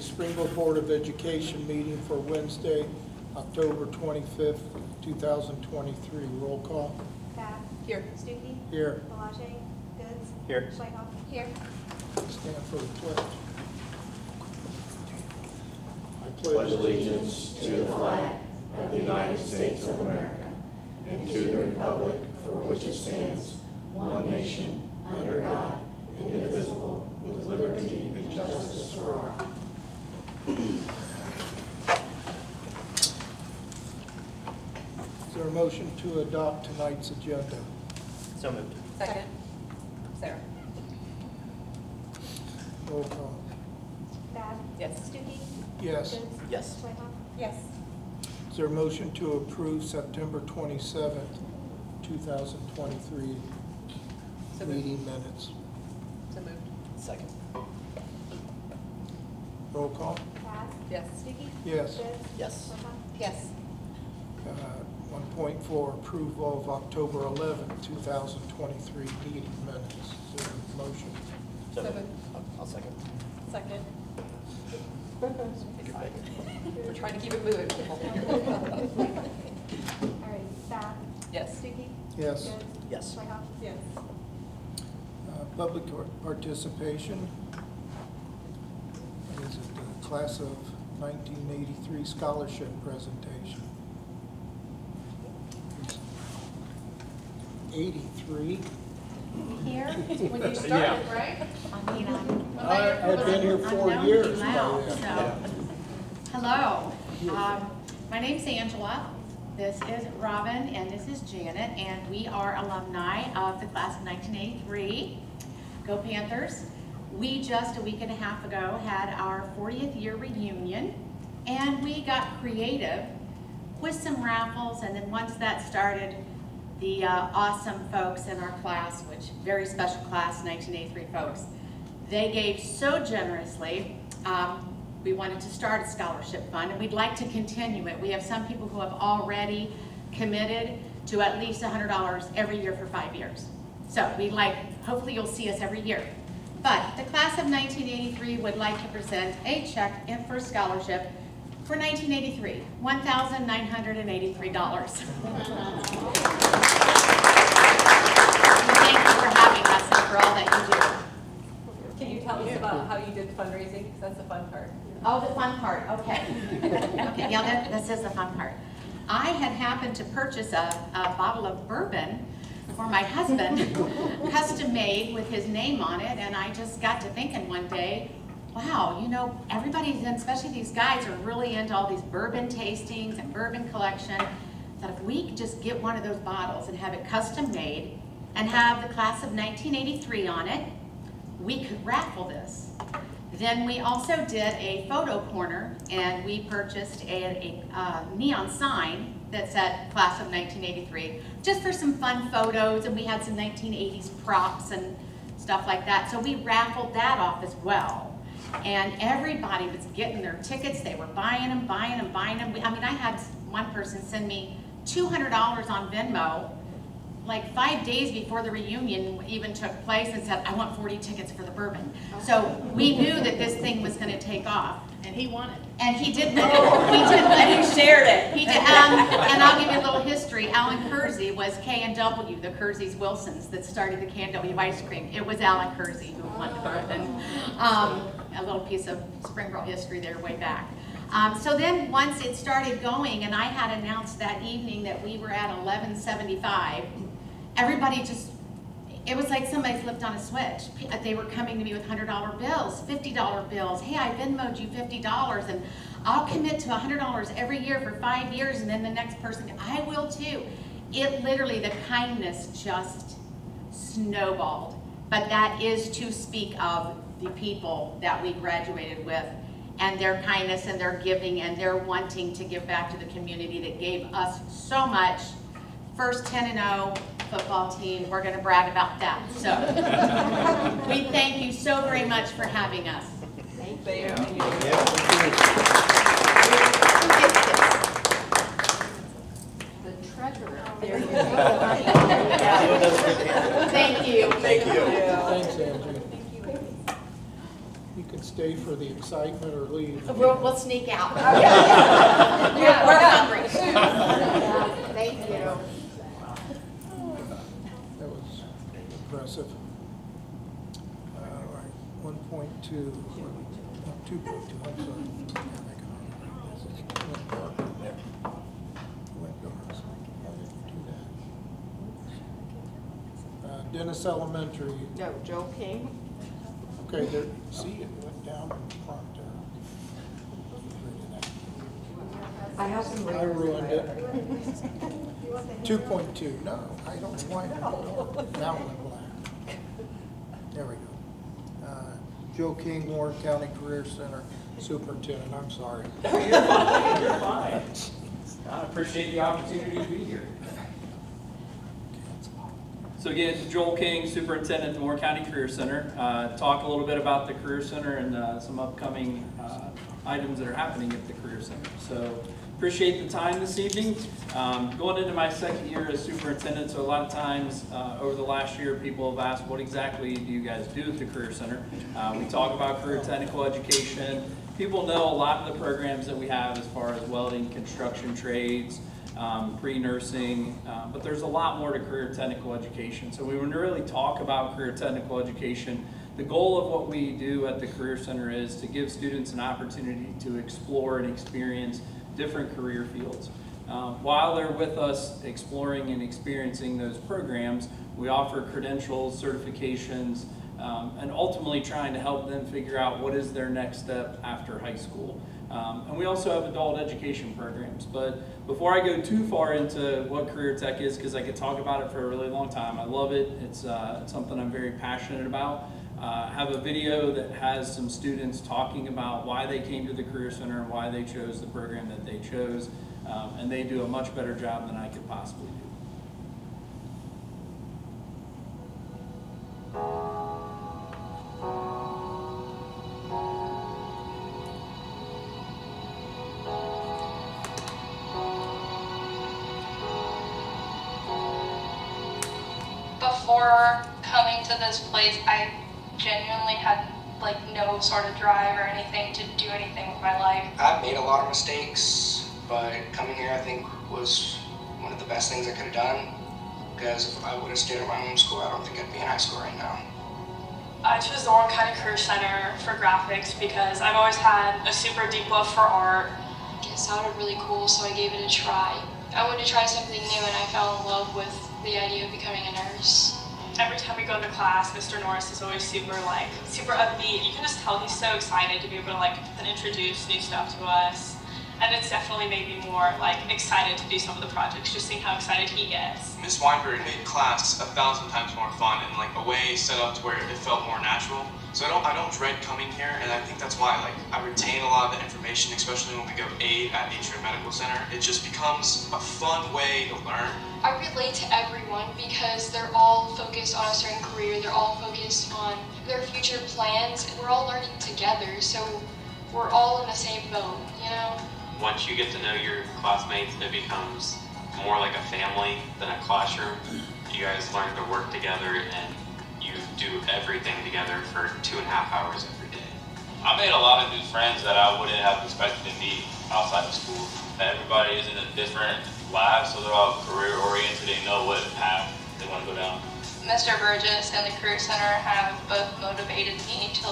Springboro Board of Education meeting for Wednesday, October 25th, 2023. Roll call. Bath. Here. Stuckey. Here. Belanger. Goods. Here. Schweikhoff. Here. Stand for the pledge. I Pledge allegiance to the flag of the United States of America and to the republic for which it stands, one nation, under God, indivisible, with liberty and justice for all. Is there a motion to adopt tonight's agenda? So moved. Second. Sarah. Roll call. Bath. Yes. Stuckey. Yes. Goods. Yes. Schweikhoff. Yes. Is there a motion to approve September 27th, 2023 So moved. meeting minutes? So moved. Second. Roll call. Bath. Yes. Stuckey. Yes. Goods. Yes. Schweikhoff. Yes. 1.4, approval of October 11th, 2023 meeting minutes. Is there a motion? So moved. I'll second. Second. We're trying to keep it moving. All right. Bath. Yes. Stuckey. Yes. Goods. Yes. Schweikhoff. Yes. Public participation. Is it the class of 1983 scholarship presentation? 83. Here, when you started, right? I mean, I've been here 4 I'm known years to be by loud, then. so. Hello, my name's Angela, this is Robin, and this is Janet, and we are alumni of the class of 1983. Go Panthers. We just a week and a half ago had our 40th year reunion, and we got creative with some raffles, and then once that started, the awesome folks in our class, which very special class, 1983 folks, they gave so generously. We wanted to start a scholarship fund, and we'd like to continue it. We have some people who have already committed to at least $100 every year for 5 years. So we'd like, hopefully you'll see us every year. But the class of 1983 would like to present a check in for scholarship for 1983, $1,983. Thank you for having us and for all that you do. Can you tell us about how you did fundraising? Because that's the fun part. Oh, the fun part, okay. Okay, yeah, this is the fun part. I had happened to purchase a bottle of bourbon for my husband, custom made with his name on it, and I just got to thinking one day, wow, you know, everybody's, and especially these guys, are really into all these bourbon tastings and bourbon collection. That if we could just get one of those bottles and have it custom made and have the class of 1983 on it, we could raffle this. Then we also did a photo corner, and we purchased a neon sign that said class of 1983, just for some fun photos, and we had some 1980s props and stuff like that. So we raffled that off as well. And everybody was getting their tickets. They were buying them. I mean, I had one person send me $200 on Venmo like 5 days before the reunion even took place and said, I want 40 tickets for the bourbon. So we knew that this thing was going to take off. And he won it. And he did win it. He did win it. He shared it. He did. And I'll give you a little history. Alan Kersey was K&W, the Kersey's Wilsons that started the K&W ice cream. It was Alan Kersey who won the bourbon. A little piece of Springboro history there way back. So then once it started going, and I had announced that evening that we were at 1175, everybody just, it was like somebody flipped on a switch. They were coming to me with $100 bills, $50 bills. Hey, I Venmo'd you $50, and I'll commit to $100 every year for 5 years, and then the next person, I will too. It literally, the kindness just snowballed. But that is to speak of the people that we graduated with, and their kindness and their giving and their wanting to give back to the community that gave us so much. First 10-0 football team, we're going to brag about that. So we thank you so very much for having us. Thank you. The treasurer. There you go. Thank you. Thank you. Thanks, Andrew. You can stay for for the excitement or leave? We'll sneak out. Yeah, We're yeah. hungry. Thank you. That was impressive. All right, 1.2, 2.2, I'm sorry. Went dark. Went dark. How did you do that? Dennis Elementary, No, Joe King. okay, there, see, it went down in front there. I have some I readers in ruined my- it. 2.2, no, I don't know why. Now it went black. There we go. Joe King, Warren County Career Center Superintendent, I'm sorry. You're fine, you're fine. I appreciate the opportunity to be here. So again, it's Joel King, Superintendent at the Moore County Career Center. Talk a little bit about the Career Center and some upcoming items that are happening at the Career Center. So appreciate the time this evening. Going into my second year as superintendent, so a lot of times over the last year, people have asked, what exactly do you guys do at the Career Center? We talk about career technical education. People know a lot of the programs that we have as far as welding, construction trades, pre-nursing, but there's a lot more to career technical education. So when we really talk about career technical education, the goal of what we do at the Career Center is to give students an opportunity to explore and experience different career fields. While they're with us exploring and experiencing those programs, we offer credentials, certifications, and ultimately trying to help them figure out what is their next step after high school. And we also have adult education programs. But before I go too far into what career tech is, because I could talk about it for a really long time, I love it. It's something I'm very passionate about. I have a video that has some students talking about why they came to the Career Center and why they chose the program that they chose. And they do a much better job than I could possibly do. Before coming to this place, I genuinely had like no sort of drive or anything to do anything with my life. I've made a lot of mistakes, but coming here I think was one of the best things I could have done, because if I would have stayed at my own school, I don't think I'd be in high school right now. I chose the Warren County Career Center for graphics because I've always had a super deep love for art. It sounded really cool, so I gave it a try. I wanted to try something new, and I fell in love with the idea of becoming a nurse. Every time we go into class, Mr. Norris is always super upbeat. You can just tell he's so excited to be able to introduce new stuff to us. And it's definitely made me more excited to do some of the projects, just seeing how excited he gets. Ms. Weinberg made class 1,000 times more fun and a way set up to where it felt more natural. So I don't dread coming here, and I think that's why I retain a lot of the information, especially when we go aid at Atrium Medical Center. It just becomes a fun way to learn. I relate to everyone because they're all focused on a certain career. They're all focused on their future plans, and we're all learning together. So we're all in the same boat, you know? Once you get to know your classmates, it becomes more like a family than a classroom. You guys learn to work together and you do everything together for 2.5 hours every day. I made a lot of new friends that I wouldn't have expected to meet outside of school. Everybody is in a different lab, so they're all career oriented. They know what path they want to go down. Mr. Burgess and the Career Center have both motivated me to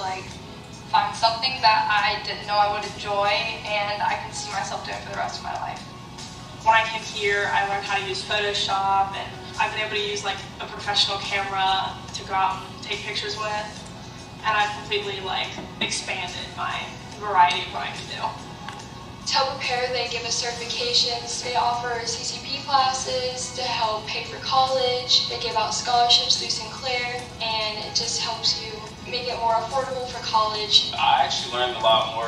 find something that I didn't know I would enjoy and I can see myself doing for the rest of my life. When I came here, I learned how to use Photoshop, and I've been able to use a professional camera to go out and take pictures with. And I've completely expanded my variety of what I can do. To help prepare, they give us certifications. They offer CCP classes to help pay for college. They give out scholarships through Sinclair, and it just helps you make it more affordable for college. I actually learned a lot more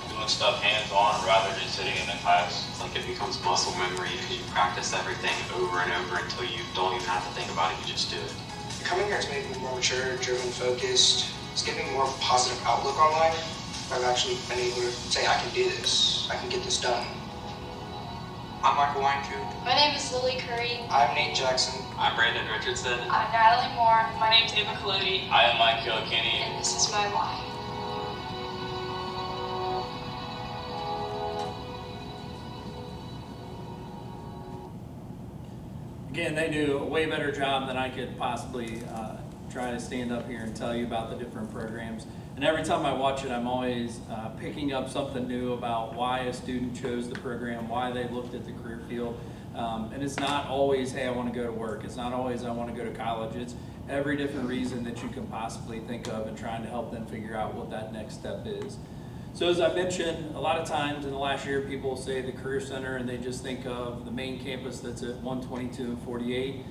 doing stuff hands-on rather than sitting in a class. It becomes muscle memory because you practice everything over and over until you don't even have to think about it, you just do it. Coming here has made me more mature, driven, focused. It's given me more of a positive outlook on life. I've actually been able to say, I can do this. I can get this done. I'm Michael Weinkoop. My name is Lily Curry. I'm Nate Jackson. I'm Brandon Richardson. I'm Natalie Moore. My name's Ava Kalodi. I am Mike Kilkenny. And this is my why. again, they do a way better job than I could possibly try to stand up here and tell you about the different programs. And every time I watch it, I'm always picking up something new about why a student chose the program, why they looked at the career field. And it's not always, hey, I want to go to work. It's not always, I want to go to college. It's every different reason that you can possibly think of and trying to help them figure out what that next step is. So as I mentioned, a lot of times in the last year, people say the Career Center and they just think of the main campus that's at 122 and 48.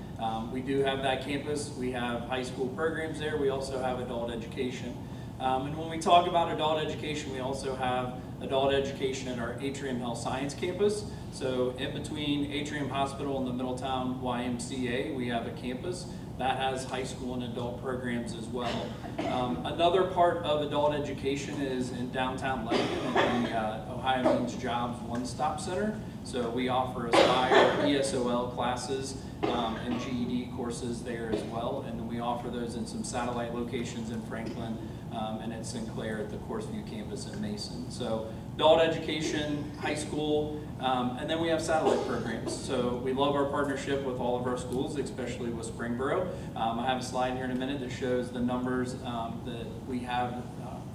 We do have that campus. We have high school programs there. We also have adult education. And when we talk about adult education, we also have adult education at our Atrium Health Science campus. So in between Atrium Hospital and the Middletown YMCA, we have a campus that has high school and adult programs as well. Another part of adult education is in downtown Lebanon at the Ohio Means Jobs One-Stop Center. So we offer Aspire, ESOL classes, and GED courses there as well. And then we offer those in some satellite locations in Franklin and at Sinclair at the Course-View campus in Mason. So adult education, high school, and then we have satellite programs. So we love our partnership with all of our schools, especially with Springboro. I have a slide here in a minute that shows the numbers that we have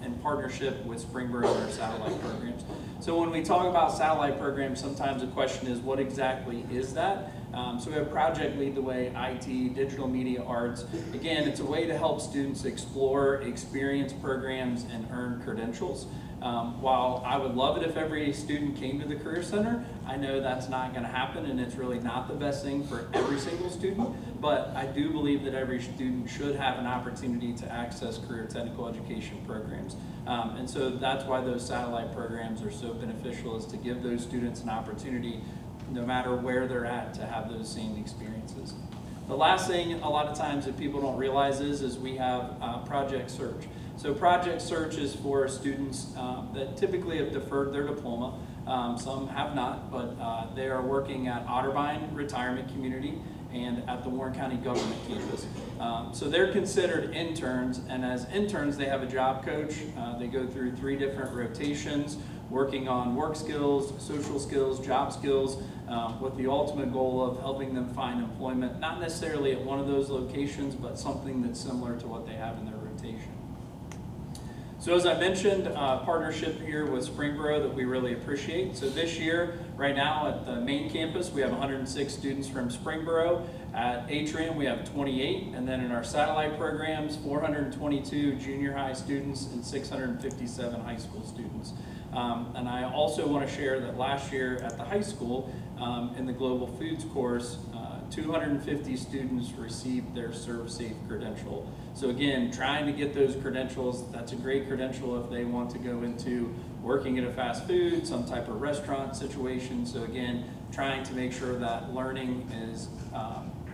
in partnership with Springboro and our satellite programs. So when we talk about satellite programs, sometimes the question is, what exactly is that? So we have Project Lead the Way, IT, Digital Media Arts. Again, it's a way to help students explore, experience programs, and earn credentials. While I would love it if every student came to the Career Center, I know that's not going to happen, and it's really not the best thing for every single student, but I do believe that every student should have an opportunity to access career technical education programs. And so that's why those satellite programs are so beneficial, is to give those students an opportunity, no matter where they're at, to have those same experiences. The last thing a lot of times that people don't realize is we have Project Search. So Project Search is for students that typically have deferred their diploma. Some have not, but they are working at Otterbein Retirement Community and at the Warren County Government Campus. So they're considered interns, and as interns they have a job coach. They go through 3 different rotations, working on work skills, social skills, job skills, with the ultimate goal of helping them find employment, not necessarily at one of those locations, but something that's similar to what they have in their rotation. So as I mentioned, partnership here with Springboro that we really appreciate. So this year, right now at the main campus, we have 106 students from Springboro. At Atrium, we have 28. And then in our satellite programs, 422 junior high students and 657 high school students. And I also want to share that last year at the high school, in the Global Foods course, 250 students received their ServSafe credential. So again, trying to get those credentials, that's a great credential if they want to go into working at a fast food, some type of restaurant situation. So again, trying to make sure that learning is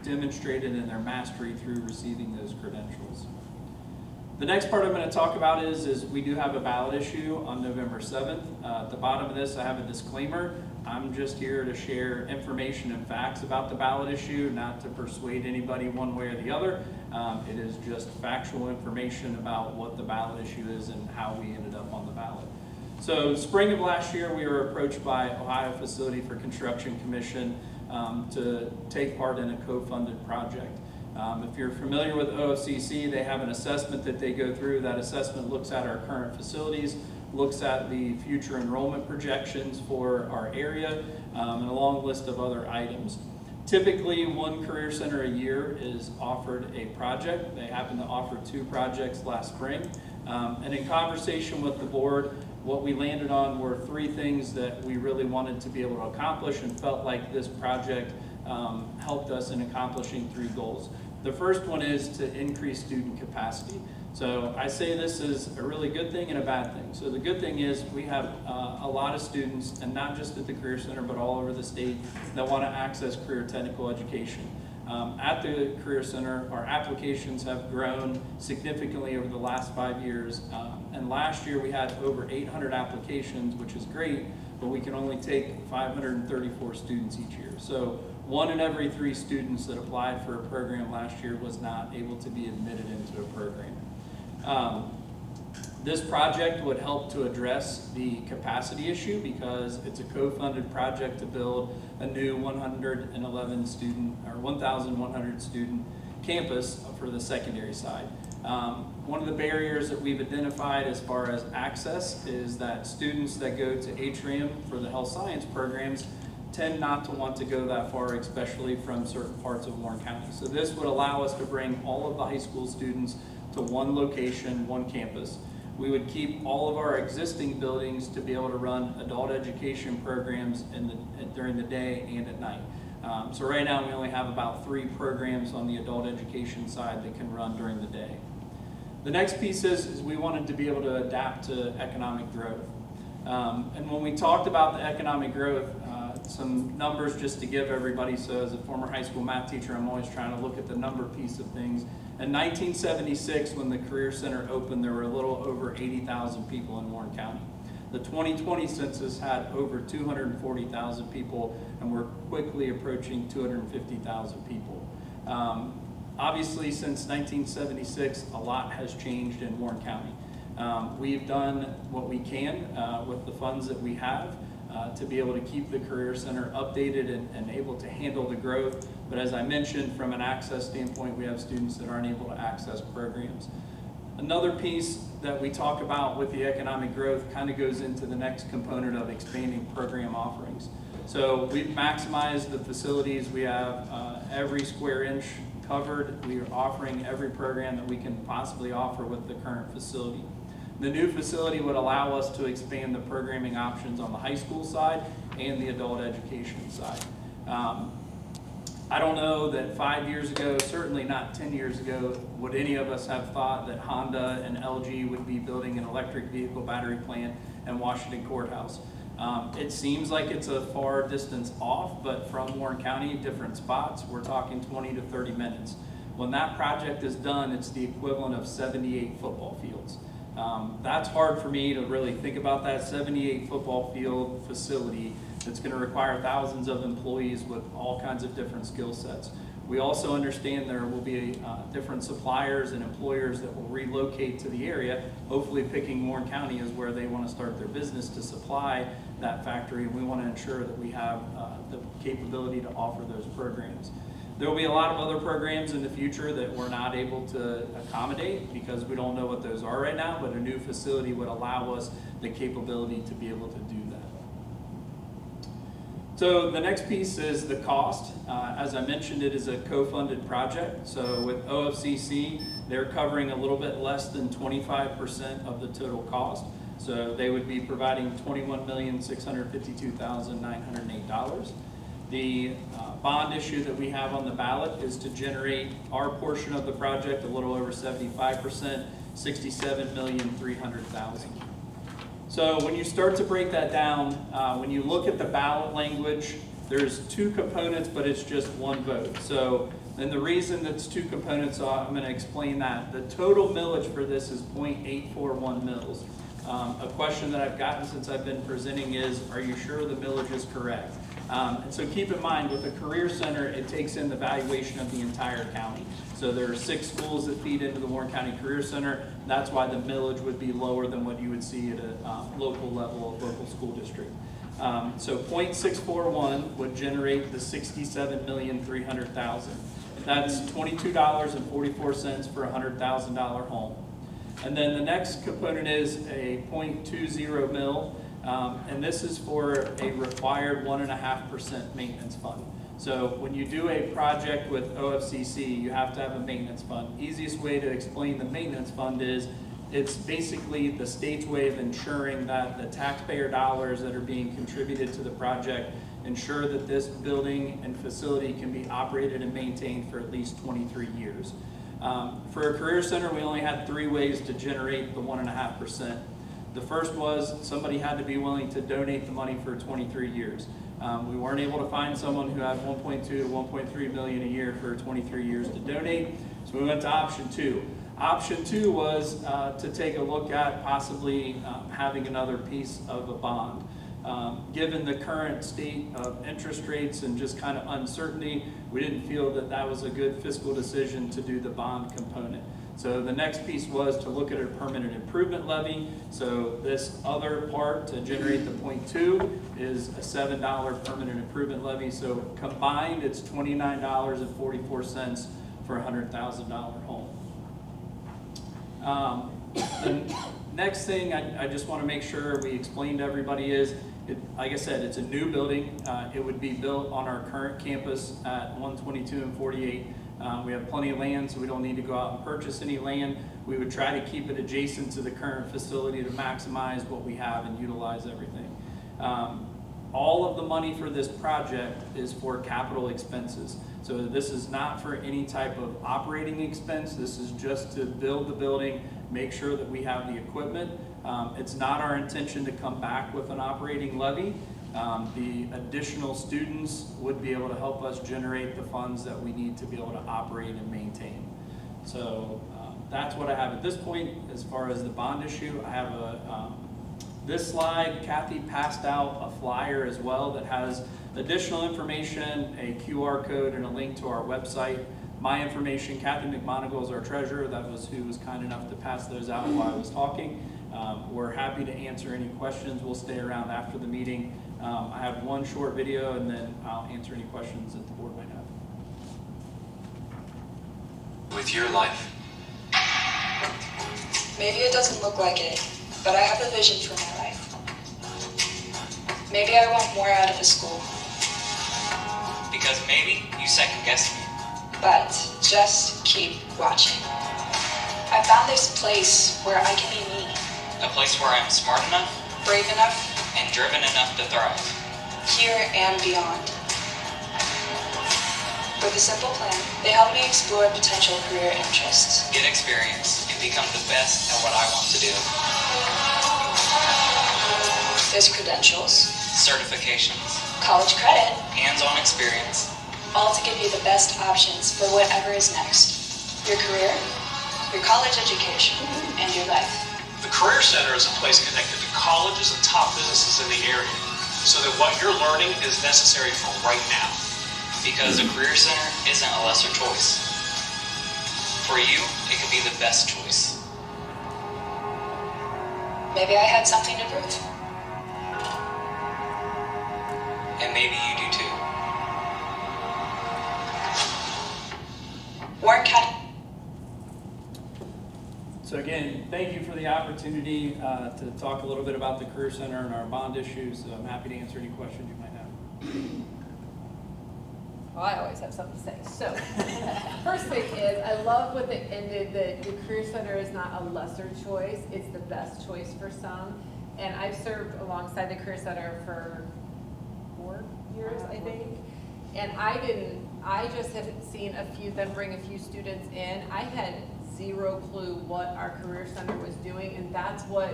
demonstrated in their mastery through receiving those credentials. The next part I'm going to talk about is we do have a ballot issue on November 7th. At the bottom of this, I have a disclaimer. I'm just here to share information and facts about the ballot issue, not to persuade anybody one way or the other. It is just factual information about what the ballot issue is and how we ended up on the ballot. So spring of last year, we were approached by Ohio Facility for Construction Commission to take part in a co-funded project. If you're familiar with OFCC, they have an assessment that they go through. That assessment looks at our current facilities, looks at the future enrollment projections for our area, and a long list of other items. Typically, one career center a year is offered a project. They happened to offer 2 projects last spring. And in conversation with the board, what we landed on were 3 things that we really wanted to be able to accomplish and felt like this project helped us in accomplishing 3 goals. The first one is to increase student capacity. So I say this is a really good thing and a bad thing. So the good thing is we have a lot of students, and not just at the Career Center, but all over the state, that want to access career technical education. At the Career Center, our applications have grown significantly over the last 5 years. And last year we had over 800 applications, which is great, but we can only take 534 students each year. So 1 in every 3 students that applied for a program last year was not able to be admitted into a program. This project would help to address the capacity issue because it's a co-funded project to build a new 111 student or 1,100 student campus for the secondary side. One of the barriers that we've identified as far as access is that students that go to Atrium for the health science programs tend not to want to go that far, especially from certain parts of Warren County. So this would allow us to bring all of the high school students to one location, one campus. We would keep all of our existing buildings to be able to run adult education programs during the day and at night. So right now we only have about 3 programs on the adult education side that can run during the day. The next piece is we wanted to be able to adapt to economic growth. And when we talked about the economic growth, some numbers just to give everybody. So as a former high school math teacher, I'm always trying to look at the number piece of things. In 1976, when the Career Center opened, there were a little over 80,000 people in Warren County. The 2020 census had over 240,000 people, and we're quickly approaching 250,000 people. Obviously, since 1976, a lot has changed in Warren County. We've done what we can with the funds that we have to be able to keep the Career Center updated and able to handle the growth. But as I mentioned, from an access standpoint, we have students that aren't able to access programs. Another piece that we talk about with the economic growth kind of goes into the next component of expanding program offerings. So we've maximized the facilities. We have every square inch covered. We are offering every program that we can possibly offer with the current facility. The new facility would allow us to expand the programming options on the high school side and the adult education side. I don't know that 5 years ago, certainly not 10 years ago, would any of us have thought that Honda and LG would be building an electric vehicle battery plant in Washington Courthouse. It seems like it's a far distance off, but from Warren County, different spots, we're talking 20 to 30 minutes. When that project is done, it's the equivalent of 78 football fields. That's hard for me to really think about that 78 football field facility that's going to require thousands of employees with all kinds of different skill sets. We also understand there will be different suppliers and employers that will relocate to the area, hopefully picking Warren County as where they want to start their business to supply that factory, and we want to ensure that we have the capability to offer those programs. There will be a lot of other programs in the future that we're not able to accommodate because we don't know what those are right now, but a new facility would allow us the capability to be able to do that. So the next piece is the cost. As I mentioned, it is a co-funded project. So with OFCC, they're covering a little bit less than 25% of the total cost. So they would be providing $21,652,908. The bond issue that we have on the ballot is to generate our portion of the project a little over 75%, $67,300,000. So when you start to break that down, when you look at the ballot language, there's 2 components, but it's just 1 vote. So, and the reason that's 2 components, I'm going to explain that. The total millage for this is 0.841 mils. A question that I've gotten since I've been presenting is, are you sure the millage is correct? And so keep in mind, with the Career Center, it takes in the valuation of the entire county. So there are 6 schools that feed into the Warren County Career Center. That's why the millage would be lower than what you would see at a local level, local school district. So 0.641 would generate the $67,300,000. That's $22.44 for a $100,000 home. And then the next component is a 0.20 mil. And this is for a required 1.5% maintenance fund. So when you do a project with OFCC, you have to have a maintenance fund. Easiest way to explain the maintenance fund is it's basically the state's way of ensuring that the taxpayer dollars that are being contributed to the project ensure that this building and facility can be operated and maintained for at least 23 years. For a Career Center, we only had 3 ways to generate the 1.5%. The first was somebody had to be willing to donate the money for 23 years. We weren't able to find someone who had 1.2 to 1.3 million a year for 23 years to donate, so we went to option 2. Option 2 was to take a look at possibly having another piece of a bond. Given the current state of interest rates and just kind of uncertainty, we didn't feel that that was a good fiscal decision to do the bond component. So the next piece was to look at a permanent improvement levy. So this other part to generate the 0.2 is a $7 permanent improvement levy. So combined, it's $29.44 for a $100,000 home. The next thing I just want to make sure we explain to everybody is, like I said, it's a new building. It would be built on our current campus at 122 and 48. We have plenty of land, so we don't need to go out and purchase any land. We would try to keep it adjacent to the current facility to maximize what we have and utilize everything. All of the money for this project is for capital expenses. So this is not for any type of operating expense. This is just to build the building, make sure that we have the equipment. It's not our intention to come back with an operating levy. The additional students would be able to help us generate the funds that we need to be able to operate and maintain. So that's what I have at this point. As far as the bond issue, I have this slide. Kathy passed out a flyer as well that has additional information, a QR code, and a link to our website. My information, Kathy McMonigal is our treasurer. That was who was kind enough to pass those out while I was talking. We're happy to answer any questions. We'll stay around after the meeting. I have one short video, and then I'll answer any questions that the board might have. With your life. Maybe it doesn't look like it, but I have a vision for my life. Maybe I want more out of the school. Because maybe you second guess me. But just keep watching. I found this place where I can be me. A place where I'm smart enough, Brave enough, and driven enough to thrive. here and beyond. With a simple plan, they help me explore potential career interests. Get experience and become the best at what I want to do. There's credentials, Certifications, college credit, hands-on experience. all to give you the best options for whatever is next. Your career, your college education, and your life. The Career Center is a place connected to colleges and top businesses in the area, so that what you're learning is necessary for right now. Because a career center isn't a lesser choice. For you, it could be the best choice. Maybe I had something to prove. And maybe you do too. Warren County. So again, thank you for the opportunity to talk a little bit about the Career Center and our bond issues. I'm happy to answer any questions you might have. Well, I always have something to say. So, first thing is, I love what they ended, that the Career Center is not a lesser choice, it's the best choice for some. And I've served alongside the Career Center for 4 years, I think. And I just had seen them bring a few students in. I had zero clue what our Career Center was doing, and that's what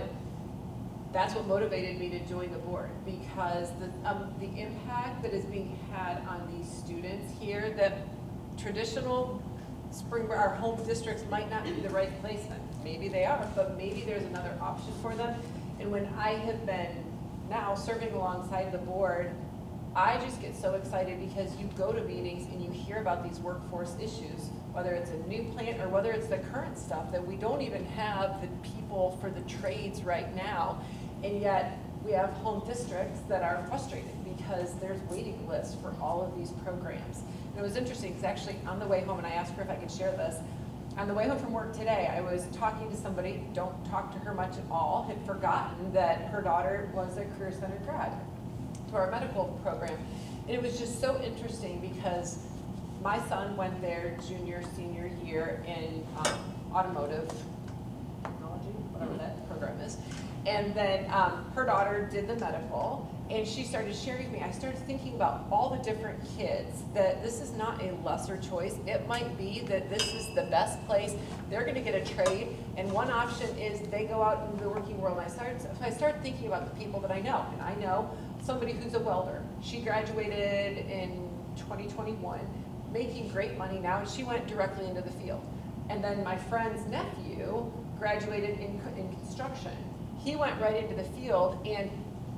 motivated me to join the board, because the impact that is being had on these students here, that traditional Springboro, our home districts might not be the right placement. Maybe they are, but maybe there's another option for them. And when I have been now serving alongside the board, I just get so excited because you go to meetings and you hear about these workforce issues, whether it's a new plant or whether it's the current stuff, that we don't even have the people for the trades right now. And yet we have home districts that are frustrated because there's waiting lists for all of these programs. And it was interesting because actually on the way home, and I asked her if I could share this, on the way home from work today, I was talking to somebody, don't talk to her much at all, had forgotten that her daughter was a Career Center grad to our medical program. And it was just so interesting because my son went there junior, senior year in automotive technology, whatever that program is. And then her daughter did the medical, and she started sharing with me. I started thinking about all the different kids, that this is not a lesser choice. It might be that this is the best place. They're gonna get a trade, and one option is they go out into the working world. And I started thinking about the people that I know, and I know somebody who's a welder. She graduated in 2021, making great money now, and she went directly into the field. And then my friend's nephew graduated in construction. He went right into the field, and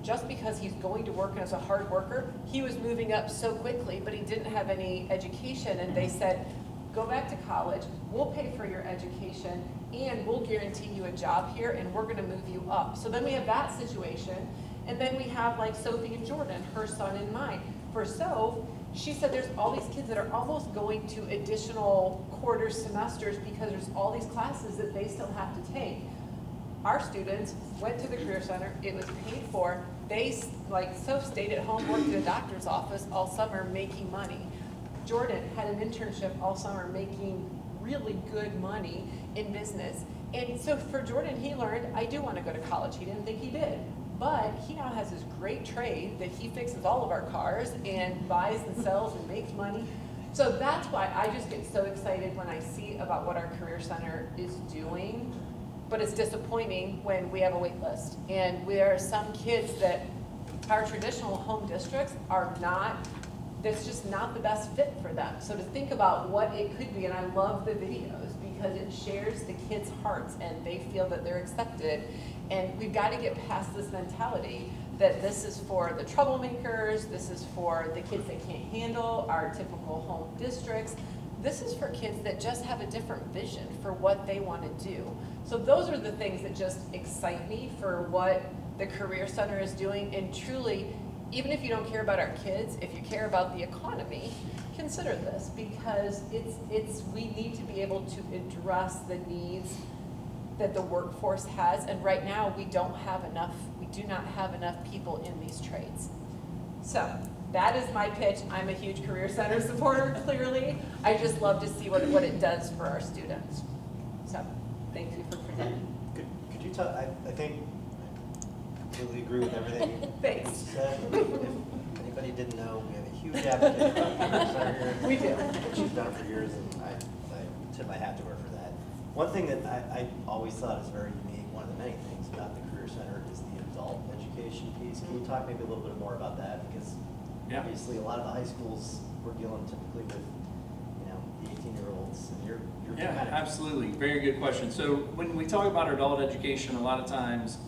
just because he's going to work and is a hard worker, he was moving up so quickly, but he didn't have any education. And they said, go back to college, we'll pay for your education, and we'll guarantee you a job here, and we're gonna move you up. So then we have that situation, and then we have like Sophie and Jordan, her son and mine. For Soph, she said there's all these kids that are almost going to additional quarter semesters because there's all these classes that they still have to take. Our students went to the Career Center, it was paid for. They, like Soph, stayed at home, worked at a doctor's office all summer making money. Jordan had an internship all summer making really good money in business. And so for Jordan, he learned, I do want to go to college. He didn't think he did. But he now has this great trade that he fixes all of our cars and buys and sells and makes money. So that's why I just get so excited when I see about what our Career Center is doing. But it's disappointing when we have a wait list. And there are some kids that our traditional home districts are not, that's just not the best fit for them. So to think about what it could be, and I love the videos because it shares the kids' hearts and they feel that they're accepted. And we've got to get past this mentality that this is for the troublemakers, this is for the kids that can't handle our typical home districts. This is for kids that just have a different vision for what they want to do. So those are the things that just excite me for what the Career Center is doing. And truly, even if you don't care about our kids, if you care about the economy, consider this, because we need to be able to address the needs that the workforce has, and right now we do not have enough people in these trades. So that is my pitch. I'm a huge Career Center supporter, clearly. I just love to see what it does for our students. So thank you for presenting. Could you tell, I think I completely agree with everything Thanks. you said. If anybody didn't know, we have a huge advocate for the Career Center here. We do. She's done it for years, and I tip my hat to her for that. One thing that I always thought is very unique, one of the many things about the Career Center is the adult education piece. Can you talk maybe a little bit more about that? Because obviously a lot of the high schools, we're dealing typically with, the 18-year-olds, and you're Yeah, kind of... absolutely. Very good question. So when we talk about adult education, a lot of times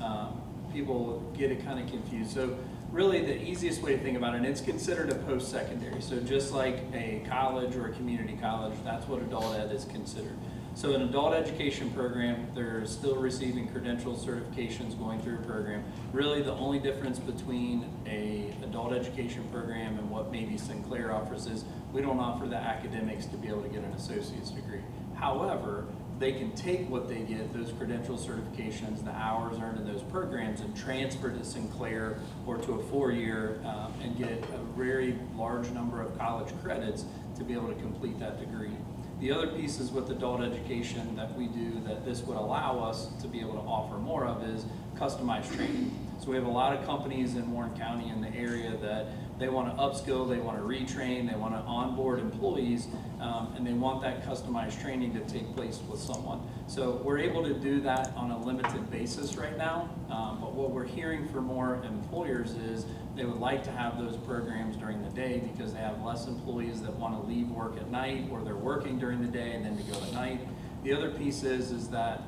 people get it kind of confused. So really the easiest way to think about it, and it's considered a post-secondary. So just like a college or a community college, that's what adult ed is considered. So an adult education program, they're still receiving credential certifications going through a program. Really the only difference between a adult education program and what maybe Sinclair offers is we don't offer the academics to be able to get an associate's degree. However, they can take what they get, those credential certifications, the hours earned in those programs, and transfer to Sinclair or to a 4-year and get a very large number of college credits to be able to complete that degree. The other pieces with adult education that we do that this would allow us to be able to offer more of is customized training. So we have a lot of companies in Warren County in the area that they want to upskill, they want to retrain, they want to onboard employees, and they want that customized training to take place with someone. So we're able to do that on a limited basis right now, but what we're hearing from more employers is they would like to have those programs during the day because they have less employees that want to leave work at night, or they're working during the day and then to go at night. The other piece is that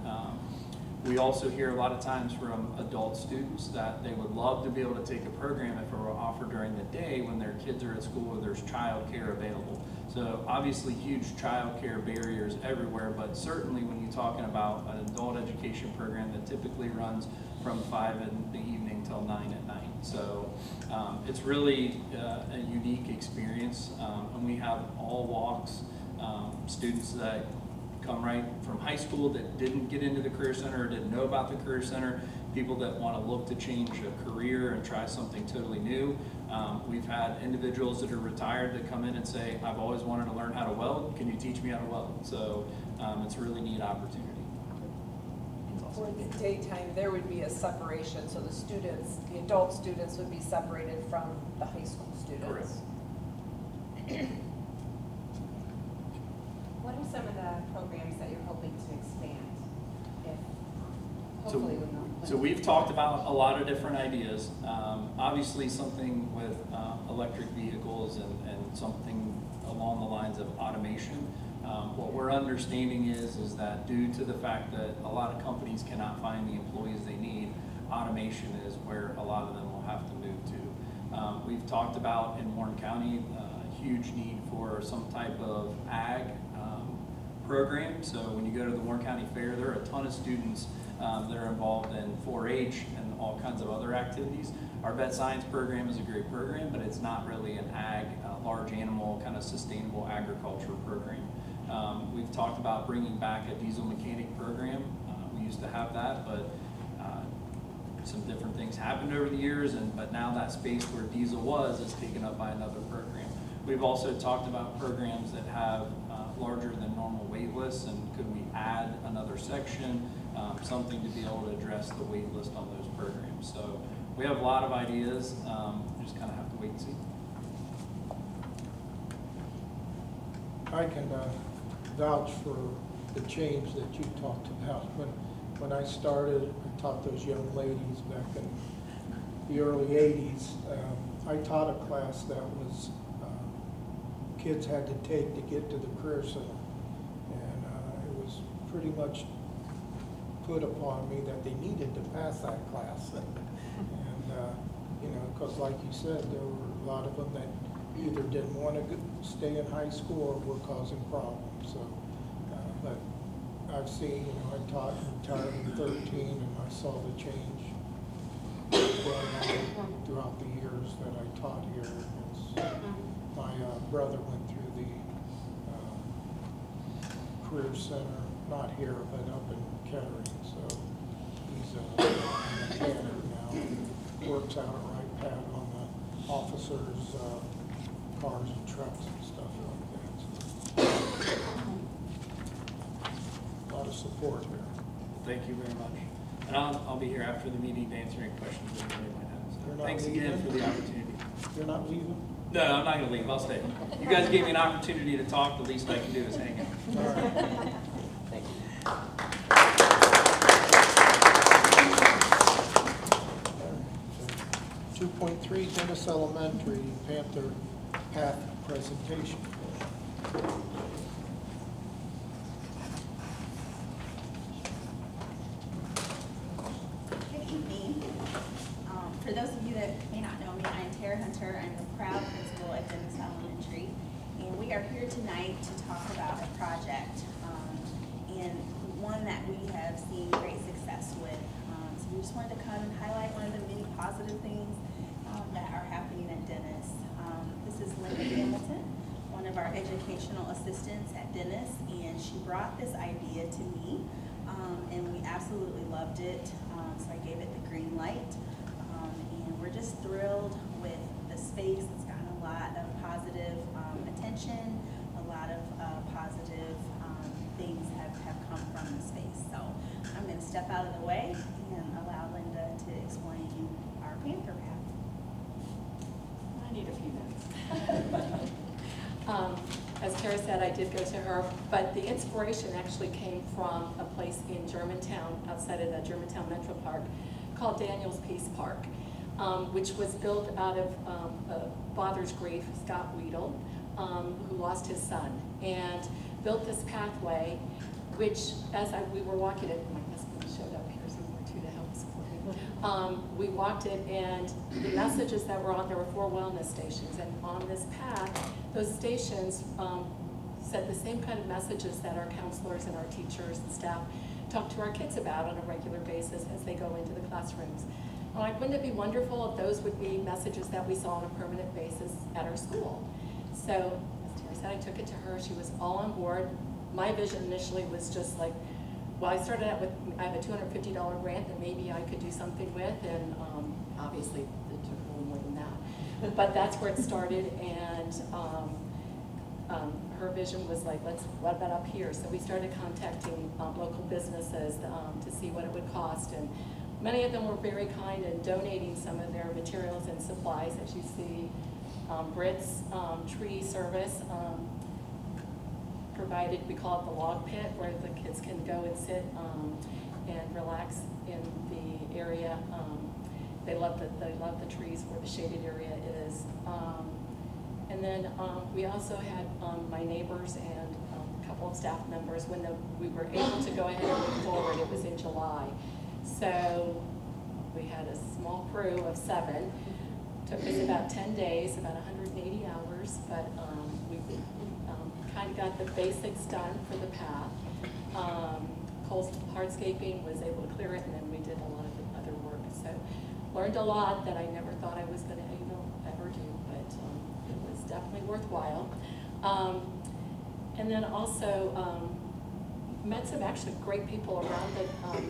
we also hear a lot of times from adult students that they would love to be able to take a program if it were offered during the day when their kids are at school or there's child care available. So obviously huge child care barriers everywhere, but certainly when you're talking about an adult education program that typically runs from 5 in the evening till 9 at night. So it's really a unique experience, and we have all walks, students that come right from high school that didn't get into the Career Center or didn't know about the Career Center, people that want to look to change a career and try something totally new. We've had individuals that are retired that come in and say, I've always wanted to learn how to weld, can you teach me how to weld? So it's a really neat opportunity. For the daytime, there would be a separation, so the adult students would be separated from the high school students. Correct. What are some of the programs that you're hoping to expand? So we've talked about a lot of different ideas. Obviously something with electric vehicles and something along the lines of automation. What we're understanding is that due to the fact that a lot of companies cannot find the employees they need, automation is where a lot of them will have to move to. We've talked about in Warren County a huge need for some type of ag program. So when you go to the Warren County Fair, there are a ton of students that are involved in 4-H and all kinds of other activities. Our vet science program is a great program, but it's not really an large animal kind of sustainable agriculture program. We've talked about bringing back a diesel mechanic program. We used to have that, but some different things happened over the years, but now that space where diesel was is taken up by another program. We've also talked about programs that have larger than normal wait lists, and could we add another section, something to be able to address the wait list on those programs. So we have a lot of ideas, just kind of have to wait and see. I can vouch for the change that you talked about. When I started, I taught those young ladies back in the early 80s. I taught a class that was kids had to take to get to the Career Center. And it was pretty much put upon me that they needed to pass that class. And, you know, because like you said, there were a lot of them that either didn't want to stay in high school or were causing problems. So, but I've seen, you know, I taught retired in 13, and I saw the change throughout the years that I taught here. My brother went through the Career Center, not here, but up in Kettering. So he's a mechanic now. Works out at Wright Pat on the officers' cars and trucks and stuff like that. So, a lot of support here. Thank you very much. And I'll be here after the meeting to answer any questions that anybody might have. So thanks again for the opportunity. You're not leaving? No, I'm not going to leave. I'll stay. You guys gave me an opportunity to talk. The least I can do is hang out. All right. Thank you. 2.3 Dennis Elementary Panther Path presentation. Good evening. For those of you that may not know me, I'm Tara Hunter. I'm the proud principal at Dennis Elementary, and we are here tonight to talk about a project, and one that we have seen great success with. So we just wanted to come and highlight one of the many positive things that are happening at Dennis. This is Linda Hamilton, one of our educational assistants at Dennis, and she brought this idea to me, and we absolutely loved it. So I gave it the green light, and we're just thrilled with the space. It's gotten a lot of positive attention, a lot of positive things have come from the space. So I'm going to step out of the way and allow Linda to explain our Panther Path. I need a few minutes. As Tara said, I did go to her, but the inspiration actually came from a place in Germantown, outside of the Germantown Metro Park, called Daniel's Peace Park, which was built out of a father's grief, Scott Weedle, who lost his son, and built this pathway, which as we were walking it, my husband showed up here somewhere too to help support me. We walked it, and the messages that were on there were 4 wellness stations, and on this path, those stations said the same kind of messages that our counselors and our teachers and staff talk to our kids about on a regular basis as they go into the classrooms. I'm like, wouldn't it be wonderful if those would be messages that we saw on a permanent basis at our school? So, as Terry said, I took it to her. She was all on board. My vision initially was just like, well, I started out with, I have a $250 grant that maybe I could do something with, and obviously it took a little more than that. But that's where it started, and her vision was like, what about up here? So we started contacting local businesses to see what it would cost, and many of them were very kind in donating some of their materials and supplies. As you see, Brit's Tree Service provided, we call it the log pit, where the kids can go and sit and relax in the area. They love the trees where the shaded area is. And then we also had my neighbors and a couple of staff members when we were able to go ahead and move forward. It was in July. So we had a small crew of 7. Took us about 10 days, about 180 hours, but we kind of got the basics done for the path. Cole's hardscaping was able to clear it, and then we did a lot of the other work. So learned a lot that I never thought I was going to ever do, but it was definitely worthwhile. And then also met some actually great people around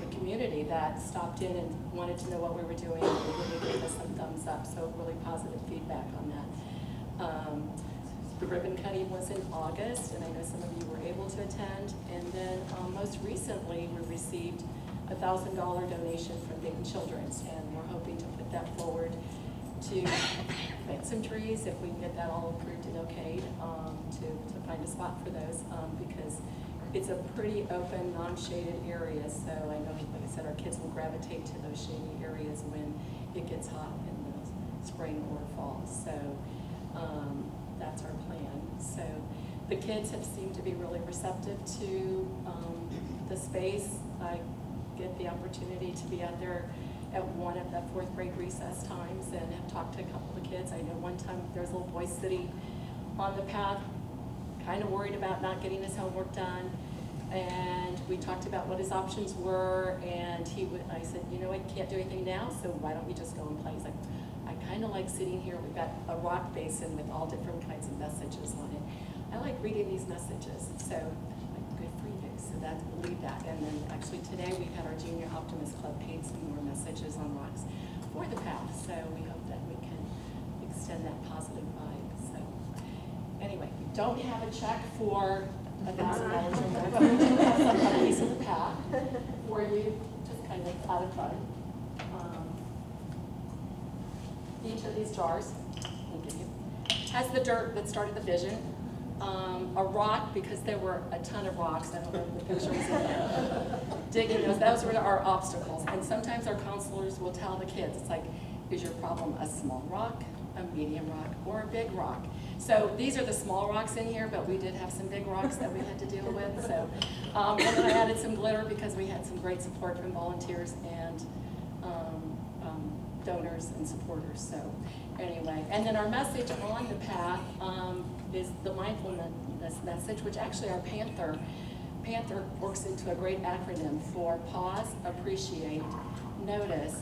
the community that stopped in and wanted to know what we were doing, and really gave us some thumbs up, so really positive feedback on that. The ribbon cutting was in August, and I know some of you were able to attend. And then most recently, we received a $1,000 donation from Big Children's, and we're hoping to put that forward to plant some trees if we can get that all approved and okayed, to find a spot for those, because it's a pretty open, non-shaded area. So I know, like I said, our kids will gravitate to those shady areas when it gets hot in the spring or fall. So that's our plan. So the kids have seemed to be really receptive to the space. I get the opportunity to be out there at one of the 4th grade recess times and have talked to a couple of kids. I know one time there was a little boy sitting on the path, kind of worried about not getting his homework done. And we talked about what his options were, and I said, you know, I can't do anything now, so why don't we just go and play? He's like, I kind of like sitting here. We've got a rock basin with all different kinds of messages on it. I like reading these messages, so like, good for you. So we'll leave that. And then actually today we had our Junior Optimist Club paint some more messages on rocks for the path. So we hope that we can extend that positive vibe. So anyway, we don't have a check for $1,000 or more, but we do have a piece of the path for you, just kind of out of fun. Each of these jars, we'll give you, has the dirt that started the vision. A rock, because there were a ton of rocks, I don't know if the picture is in there, digging those were our obstacles. And sometimes our counselors will tell the kids, it's like, is your problem a small rock, a medium rock, or a big rock? So these are the small rocks in here, but we did have some big rocks that we had to deal with. So, and then I added some glitter because we had some great support from volunteers and donors and supporters. So anyway, and then our message on the path is the mindfulness message, which actually our Panther works into a great acronym for pause, appreciate, notice,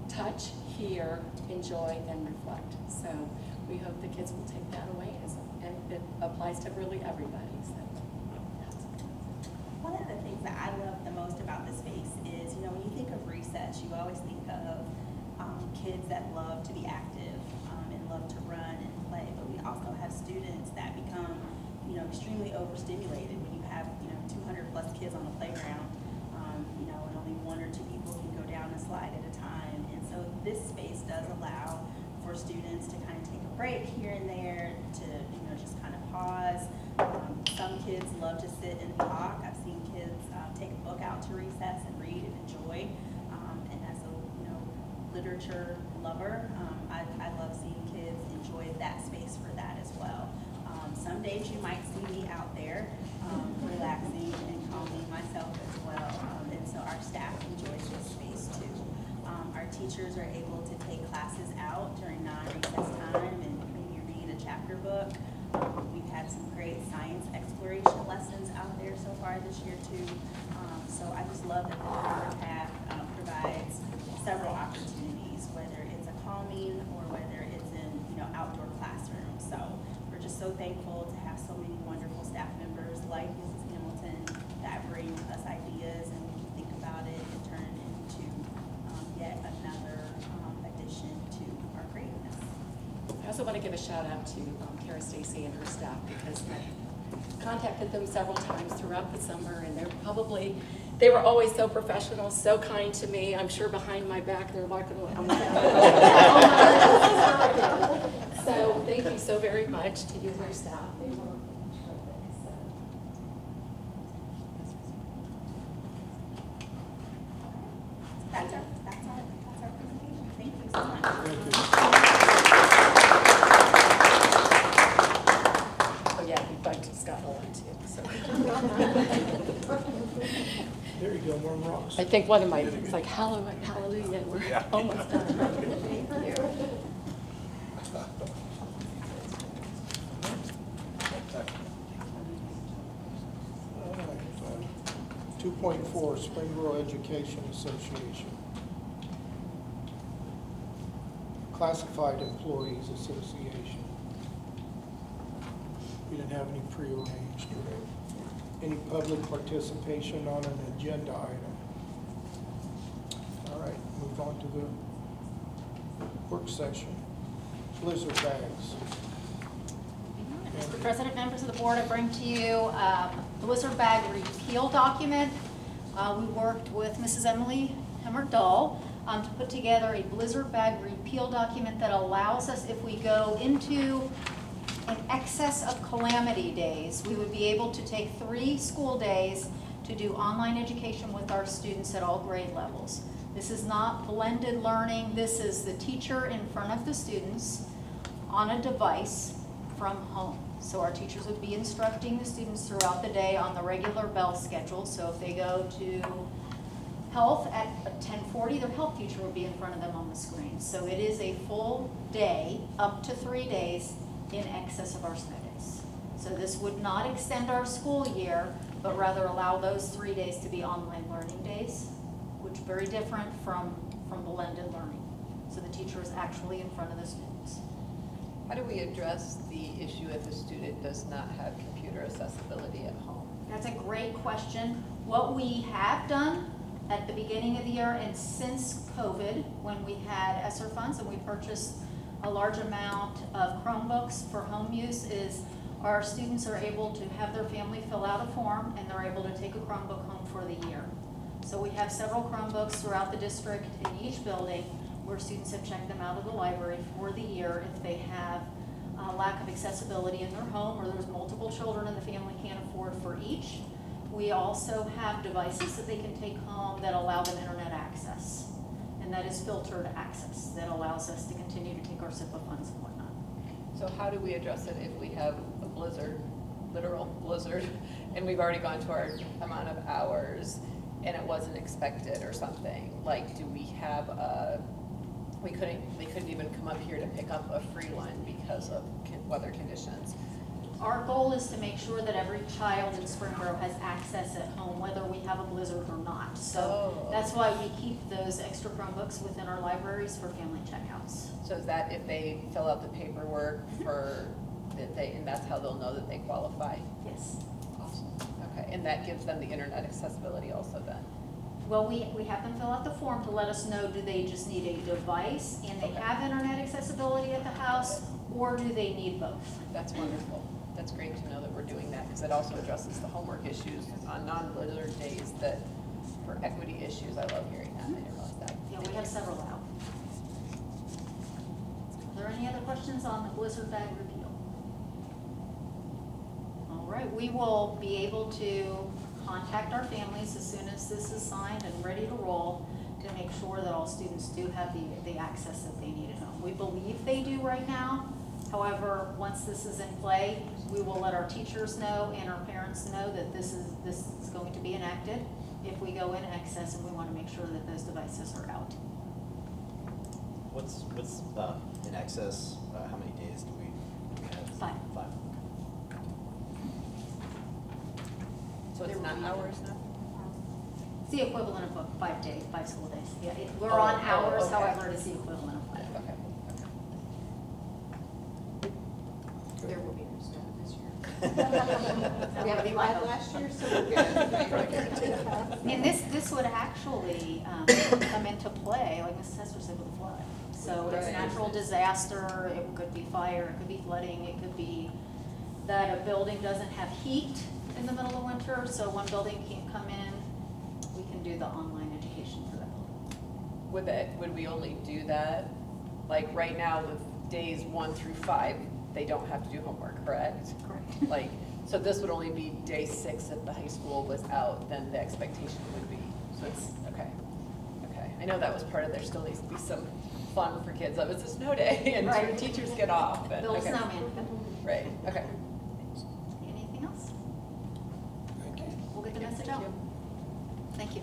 touch, hear, enjoy, and reflect. So we hope the kids will take that away, and it applies to really everybody. So one of the things that I love the most about the space is, you know, when you think of recess, you always think of kids that love to be active and love to run and play, but we also have students that become, you know, extremely overstimulated when you have, you know, 200 plus kids on the playground, you know, and only 1 or 2 people can go down a slide at a time. And so this space does allow for students to kind of take a break here and there, to, you know, just kind of pause. Some kids love to sit and talk. I've seen kids take a book out to recess and read and enjoy. And as a, you know, literature lover, I love seeing kids enjoy that space for that as well. Some days you might see me out there relaxing and calming myself as well. And so our staff enjoys this space too. Our teachers are able to take classes out during non-recess time and maybe read a chapter book. We've had some great science exploration lessons out there so far this year too. So I just love that the Career Path provides several opportunities, whether it's a calming or whether it's in, you know, outdoor classrooms. So we're just so thankful to have so many wonderful staff members like Mrs. Hamilton that bring us ideas, and we can think about it and turn it into yet another addition to our greatness. I also want to give a shout out to Kara Stacy and her staff, because I contacted them several times throughout the summer, and they were always so professional, so kind to me. I'm sure behind my back they're like, so thank you so very much to you and your staff. They were terrific. So. That's our presentation. Thank you so much. Oh yeah, we bugged Scott a lot too. So. There you go, more rocks. I think one of my, it's like, hallelujah, we're almost done. Thank you. 2.4, Springboro Education Association. Classified Employees Association. We didn't have any prearranged. Any public participation on an agenda item? All right, move on to the work session. Blizzard bags. Mr. President, members of the board, I bring to you the Blizzard bag repeal document. We worked with Mrs. Emily Hemmer-Dull to put together a Blizzard bag repeal document that allows us, if we go into in excess of calamity days, we would be able to take 3 school days to do online education with our students at all grade levels. This is not blended learning. This is the teacher in front of the students on a device from home. So our teachers would be instructing the students throughout the day on the regular bell schedule. So if they go to health at 10:40, their health teacher will be in front of them on the screen. So it is a full day, up to 3 days, in excess of our snow days. So this would not extend our school year, but rather allow those 3 days to be online learning days, which is very different from blended learning. So the teacher is actually in front of the students. How do we address the issue if a student does not have computer accessibility at home? That's a great question. What we have done at the beginning of the year and since COVID, when we had ESSER funds and we purchased a large amount of Chromebooks for home use, is our students are able to have their family fill out a form and they're able to take a Chromebook home for the year. So we have several Chromebooks throughout the district in each building where students have checked them out of the library for the year if they have a lack of accessibility in their home or there's multiple children and the family can't afford for each. We also have devices that they can take home that allow them internet access. And that is filtered access that allows us to continue to take our SIPA funds and whatnot. So how do we address it if we have a blizzard, literal blizzard, and we've already gone to our amount of hours and it wasn't expected or something? Like, do we have they couldn't even come up here to pick up a free one because of weather conditions? Our goal is to make sure that every child in Springboro has access at home, whether we have a blizzard or not. So that's why we keep those extra Chromebooks within our libraries for family checkouts. So is that if they fill out the paperwork for and that's how they'll know that they qualify? Yes. Awesome. Okay, and that gives them the internet accessibility also then? Well, we have them fill out the form to let us know, do they just need a device and they have internet accessibility at the house, or do they need both? That's wonderful. That's great to know that we're doing that, because it also addresses the homework issues on non-blizzard days that, for equity issues, I love hearing that. I didn't realize that. Yeah, we have several out. Are there any other questions on the blizzard bag repeal? All right, we will be able to contact our families as soon as this is signed and ready to roll to make sure that all students do have the access that they need at home. We believe they do right now. However, once this is in play, we will let our teachers know and our parents know that this is going to be enacted if we go in excess, and we want to make sure that those devices are out. What's in excess? How many days do we have? 5. 5. So it's not hours now? It's the equivalent of 5 days, 5 school days. Yeah, we're on hours, okay. however, it is the equivalent of 5. Okay. There will be no snow this year. We have 5 last year, so we're good. And this would actually come into play, like Mrs. Hester said, with the flood. So it's a natural disaster, it could be fire, it could be flooding, it could be that a building doesn't have heat in the middle of winter, so one building can't come in, we can do the online education for that building. Would we only do that? Like right now, with days 1 through 5, they don't have to do homework, correct? Correct. Like, so this would only be day 6 if the high school was out, then the expectation would be. So it's, okay. Okay. I know that was part of, there still needs to be some fun for kids. It's a snow day and Right. teachers get off. And, Build a okay. snowman. Right, okay. Anything else? Thank you. We'll get the message out. Thank you.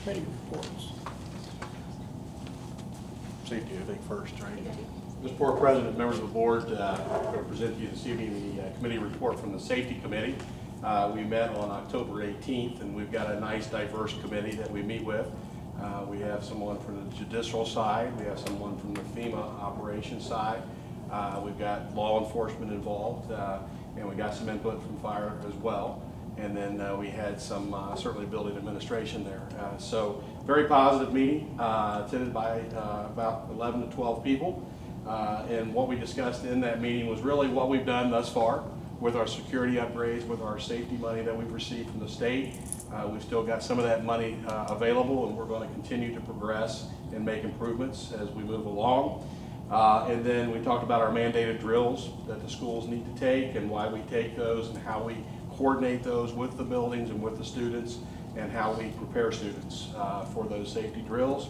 Committee reports. Safety, I think, first, right? Mr. Board President, members of the board, I'm going to present to you this evening the committee report from the Safety Committee. We met on October 18th, and we've got a nice diverse committee that we meet with. We have someone from the judicial side, we have someone from the FEMA operations side, we've got law enforcement involved, and we got some input from fire as well. And then we had some certainly building administration there. So very positive meeting, attended by about 11 to 12 people. And what we discussed in that meeting was really what we've done thus far with our security upgrades, with our safety money that we've received from the state. We've still got some of that money available, and we're going to continue to progress and make improvements as we move along. And then we talked about our mandated drills that the schools need to take and why we take those and how we coordinate those with the buildings and with the students and how we prepare students for those safety drills.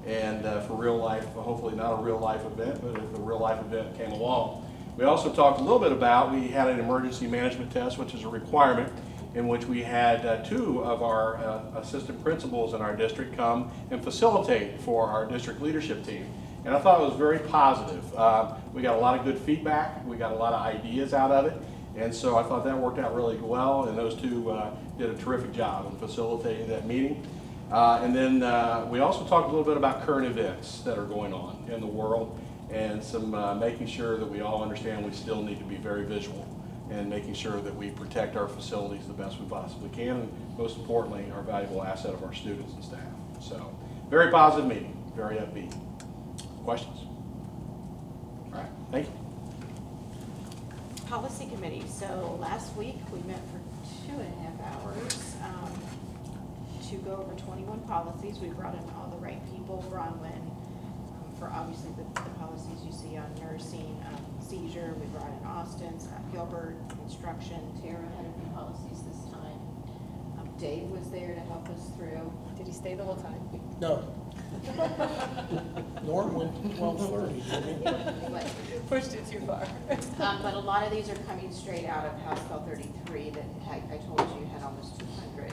And for real life, hopefully not a real life event, but if a real life event came along. We also talked a little bit about, we had an emergency management test, which is a requirement, in which we had 2 of our assistant principals in our district come and facilitate for our district leadership team. And I thought it was very positive. We got a lot of good feedback, we got a lot of ideas out of it, and so I thought that worked out really well, and those 2 did a terrific job in facilitating that meeting. And then we also talked a little bit about current events that are going on in the world, and some making sure that we all understand we still need to be very visual and making sure that we protect our facilities the best we possibly can, and most importantly, our valuable asset of our students and staff. So, very positive meeting, very upbeat. Questions? All right, thank you. Policy committee. So last week we met for 2.5 hours to go over 21 policies. We brought in all the right people. Bronwyn, for obviously the policies you see on nursing, seizure. We brought in Austin, Scott Gilbert, instruction. Tara had a few policies this time. Dave was there to help us through. Did he stay the whole time? No. Norm went to 12:30, didn't he? Pushed it too far. But a lot of these are coming straight out of House Bill 33 that I told you had almost 200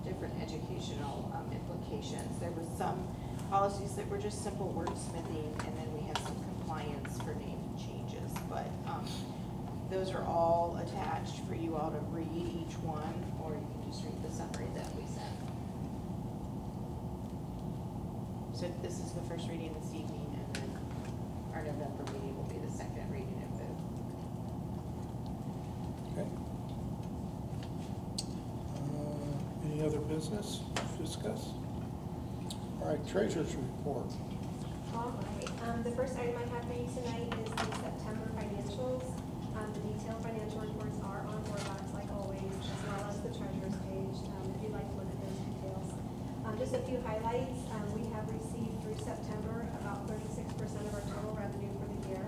different educational implications. There was some policies that were just simple wordsmithing, and then we had some compliance for name changes. But those are all attached for you all to read each one, or you can just read the summary that we sent. So this is the first reading this evening, and then our November meeting will be the second reading and vote. Okay. Any other business to discuss? All right, treasurer's report. All right, the first item I have for you tonight is the September financials. The detailed financial reports are on board docs like always, as well as the treasurer's page, if you'd like to look at those details. Just a few highlights. We have received through September about 36% of our total revenue for the year,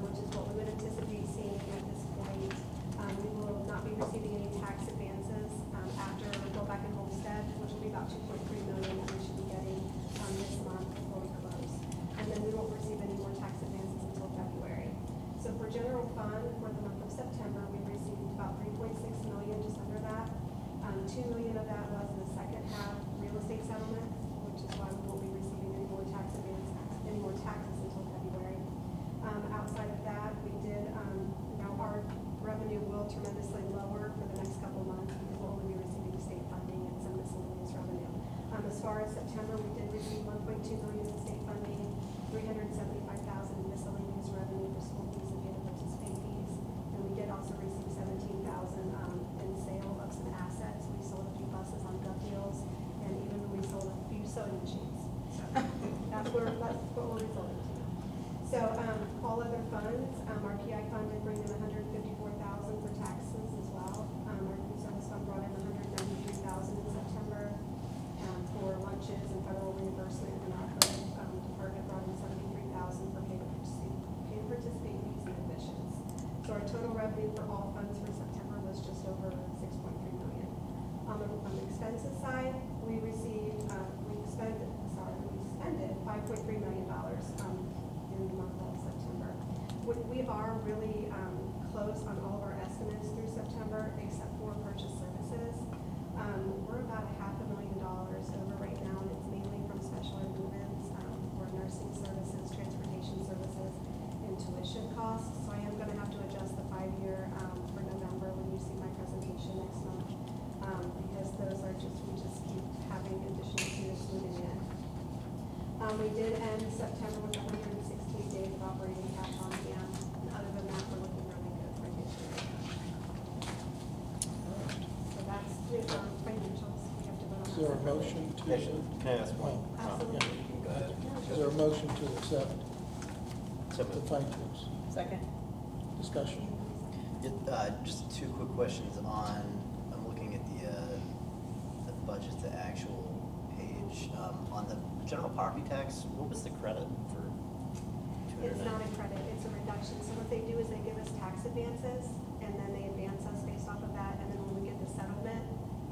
which is what we would anticipate seeing at this point. We will not be receiving any tax advances after Go Back and Homestead, which will be about $2.3 million that we should be getting this month before we close. And then we won't receive any more tax advances until February. So for general fund, for the month of September, we received about $3.6 million, just under that. $2 million of that was the second half real estate settlement, which is why we won't be receiving any more tax advances, any more taxes until February. Outside of that, we did, our revenue will tremendously lower for the next couple of months because we'll only be receiving state funding and some miscellaneous revenue. As far as September, we did receive $1.2 million in state funding, $375,000 in miscellaneous revenue for school fees and data participant fees. And we did also receive $17,000 in sale of some assets. We sold a few buses on Gov Deals, and even we sold a few sewing machines. So that's what we're resulting to. So all other funds, our PI fund did bring in $154,000 for taxes as well. Our food service fund brought in $193,000 in September for lunches and federal reimbursement, and our department brought in $73,000 for pay to participate fees and admissions. So our total revenue for all funds for September was just over $6.3 million. On the expenses side, we expended $5.3 million in the month of September. We are really close on all of our estimates through September, except for purchase services. We're about $500,000 over right now, and it's mainly from special ed movements for nursing services, transportation services, and tuition costs. So I am going to have to adjust the 5-year for November when you see my presentation next We did end September with 116 days of operating cash on hand, and other than that, we're looking really good financially. So that's the financials. We have to vote on that. Is there a motion to? Can I ask one? Absolutely. Go ahead. Is there a motion to accept So the moved. financials? Second. Discussion? Just two quick questions on, I'm looking at the budget, the actual page. On the general property tax, what was the credit for? It's not a credit, it's a reduction. So what they do is they give us tax advances, and then they advance us based off of that, and then when we get the settlement,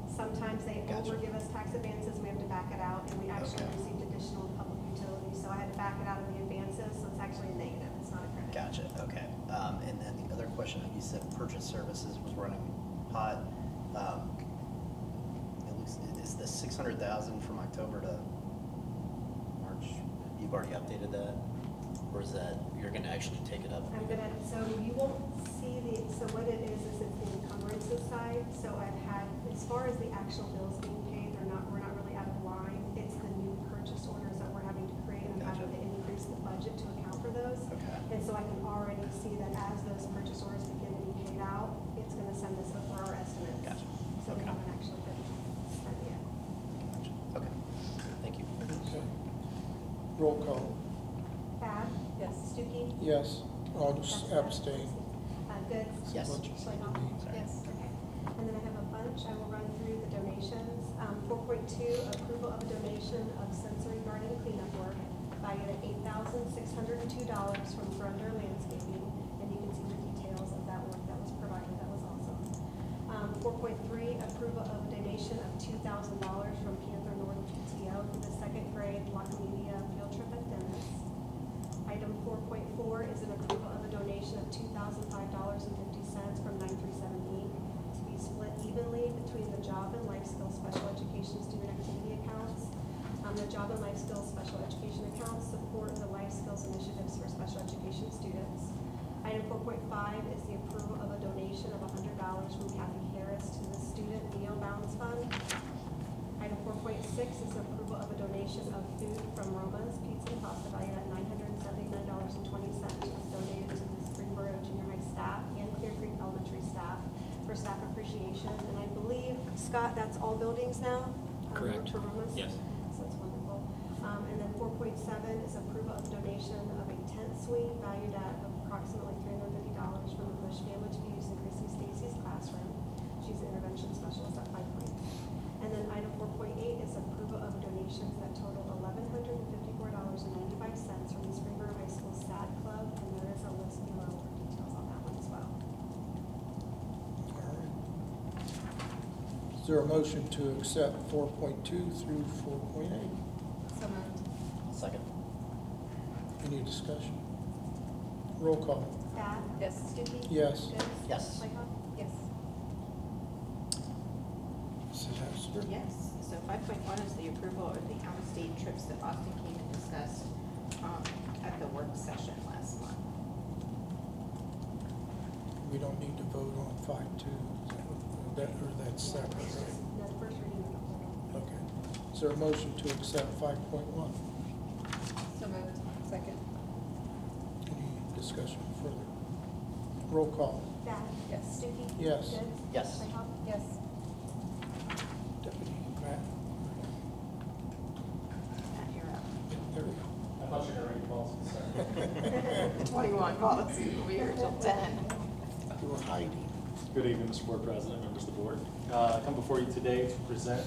sometimes they over-give us tax advances, we have to back it out, and we actually received additional public utilities, so I had to back it out of the advances, so it's actually a negative, it's not a credit. Gotcha, okay. And then the other question, you said purchase services was running hot. It looks, is the 600,000 from October to March, you've already updated that? Or is that, you're gonna actually take it up? I'm gonna, so you won't see so what it is it's the encumbrances side, so I've had, as far as the actual bills being paid, we're not really out of line. It's the new purchase orders that we're having to create, and I'm having to increase the budget to account for those. Okay. And so I can already see that as those purchase orders begin to be paid out, it's gonna send us over our estimates. Gotcha. So we haven't actually been spent yet. Okay, thank you. Okay. Roll call. Bab? Yes. Stuckey? Yes. I'll just abstain. Goods? Yes. Schlegelhoff? Yes. Okay. And then I have a bunch. I will run through the donations. 4.2, approval of a donation of sensory garden cleanup work valued at $8,602 from Grunder Landscaping. And you can see the details of that work that was provided. That was awesome. 4.3, approval of a donation of $2,000 from Panther North PTO for the second grade block media field trip at Dennis. Item 4.4 is an approval of a donation of $2,005.50 from 937E to be split evenly between the Job and Life Skills Special Education Student Activity accounts. The Job and Life Skills Special Education accounts support the life skills initiatives for special education students. Item 4.5 is the approval of a donation of $100 from Kathy Harris to the Student Meal Balance Fund. Item 4.6 is approval of a donation of food from Roma's Pizza and Pasta valued at $979.20 was donated to the Springboro Junior High staff and Clear Creek Elementary staff for staff appreciation. And I believe, Scott, that's all buildings now? Correct. For Roma's? Yes. So that's wonderful. And then 4.7 is approval of donation of a tent suite valued at approximately $350 from the Bush family to be used in Chrissy Stacy's classroom. She's an intervention specialist at 5 Points. And then item 4.8 is approval of donations that total $1,154.95 from the Springboro High School SAD Club, and there is a list below for details on that one as well. All right. Is there a motion to accept 4.2 through 4.8? So moved. Second. Any discussion? Roll call. Bab? Yes. Stuckey? Yes. Goods? Yes. Schlegelhoff? Yes. Sylvester? Yes, so 5.1 is the approval of the out-of-state trips that Austin came and discussed at the work session last month. We don't need to vote on 5.2, or that's separate, right? No, the first reading. Okay. Is there a motion to accept 5.1? So moved. Second. Any discussion further? Roll call. Bab? Yes. Stuckey? Yes. Goods? Yes. Schlegelhoff? Yes. Deputy Matt? Matt, you're up. There we go. I thought you were reading policies. 21 policy, we'll be here till 10. You were hiding. Good evening, Mr. Board President, members of the board. I come before you today to present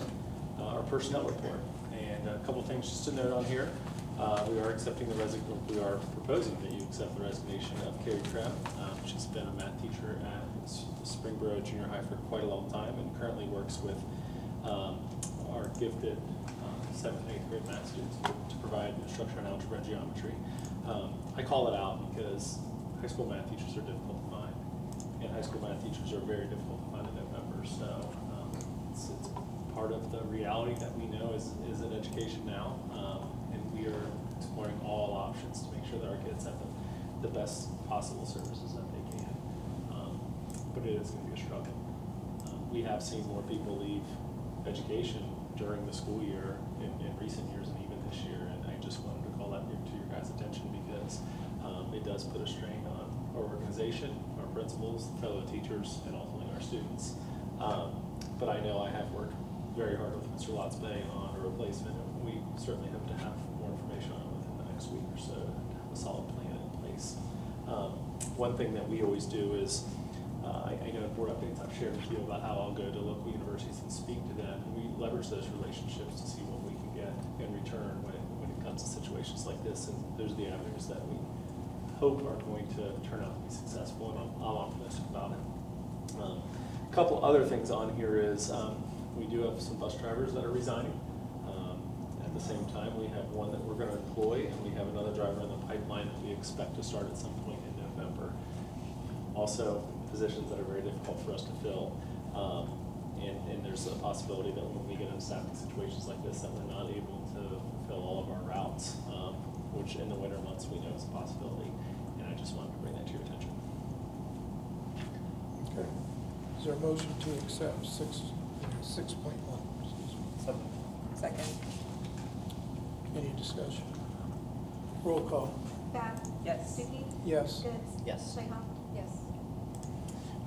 our personnel report. And a couple things just to note on here. We are proposing that you accept the resignation of Carrie Krem. She's been a math teacher at Springboro Junior High for quite a long time and currently works with our gifted 7th and 8th grade math students to provide instruction on algebra and geometry. I call it out because high school math teachers are difficult to find, and high school math teachers are very difficult to find in November. So it's part of the reality that we know is in education now, and we are exploring all options to make sure that our kids have the best possible services that they can. But it is going to be a struggle. We have seen more people leave education during the school year in recent years and even this year, and I just wanted to parents' attention because it does put a strain on our organization, our principals, fellow teachers, and ultimately our students. But I know I have worked very hard with Mr. Lots Bay on a replacement, and we certainly hope to have more information on it within the next week or so to have a solid plan in place. One thing that we always do is, I know in board updates I've shared with you about how I'll go to local universities and speak to them, and we leverage those relationships to see what we can get in return when it comes to situations like this, and those are the avenues that we hope are going to turn out to be successful, and I'm optimistic about it. A couple other things on here is we do have some bus drivers that are resigning. At the same time, we have one that we're going to employ, and we have another driver in the pipeline that we expect to start at some point in November. Also, positions that are very difficult for us to fill. And there's a possibility that when we get in staffing situations like this, that we're not able to fulfill all of our routes, which in the winter months we know is a possibility. And I just wanted to bring that to your attention. Okay. Is there a motion to accept 6.1? Second. Any discussion? Roll call. Bab? Yes. Stuckey? Yes. Goods? Yes. Playhouse? Yes.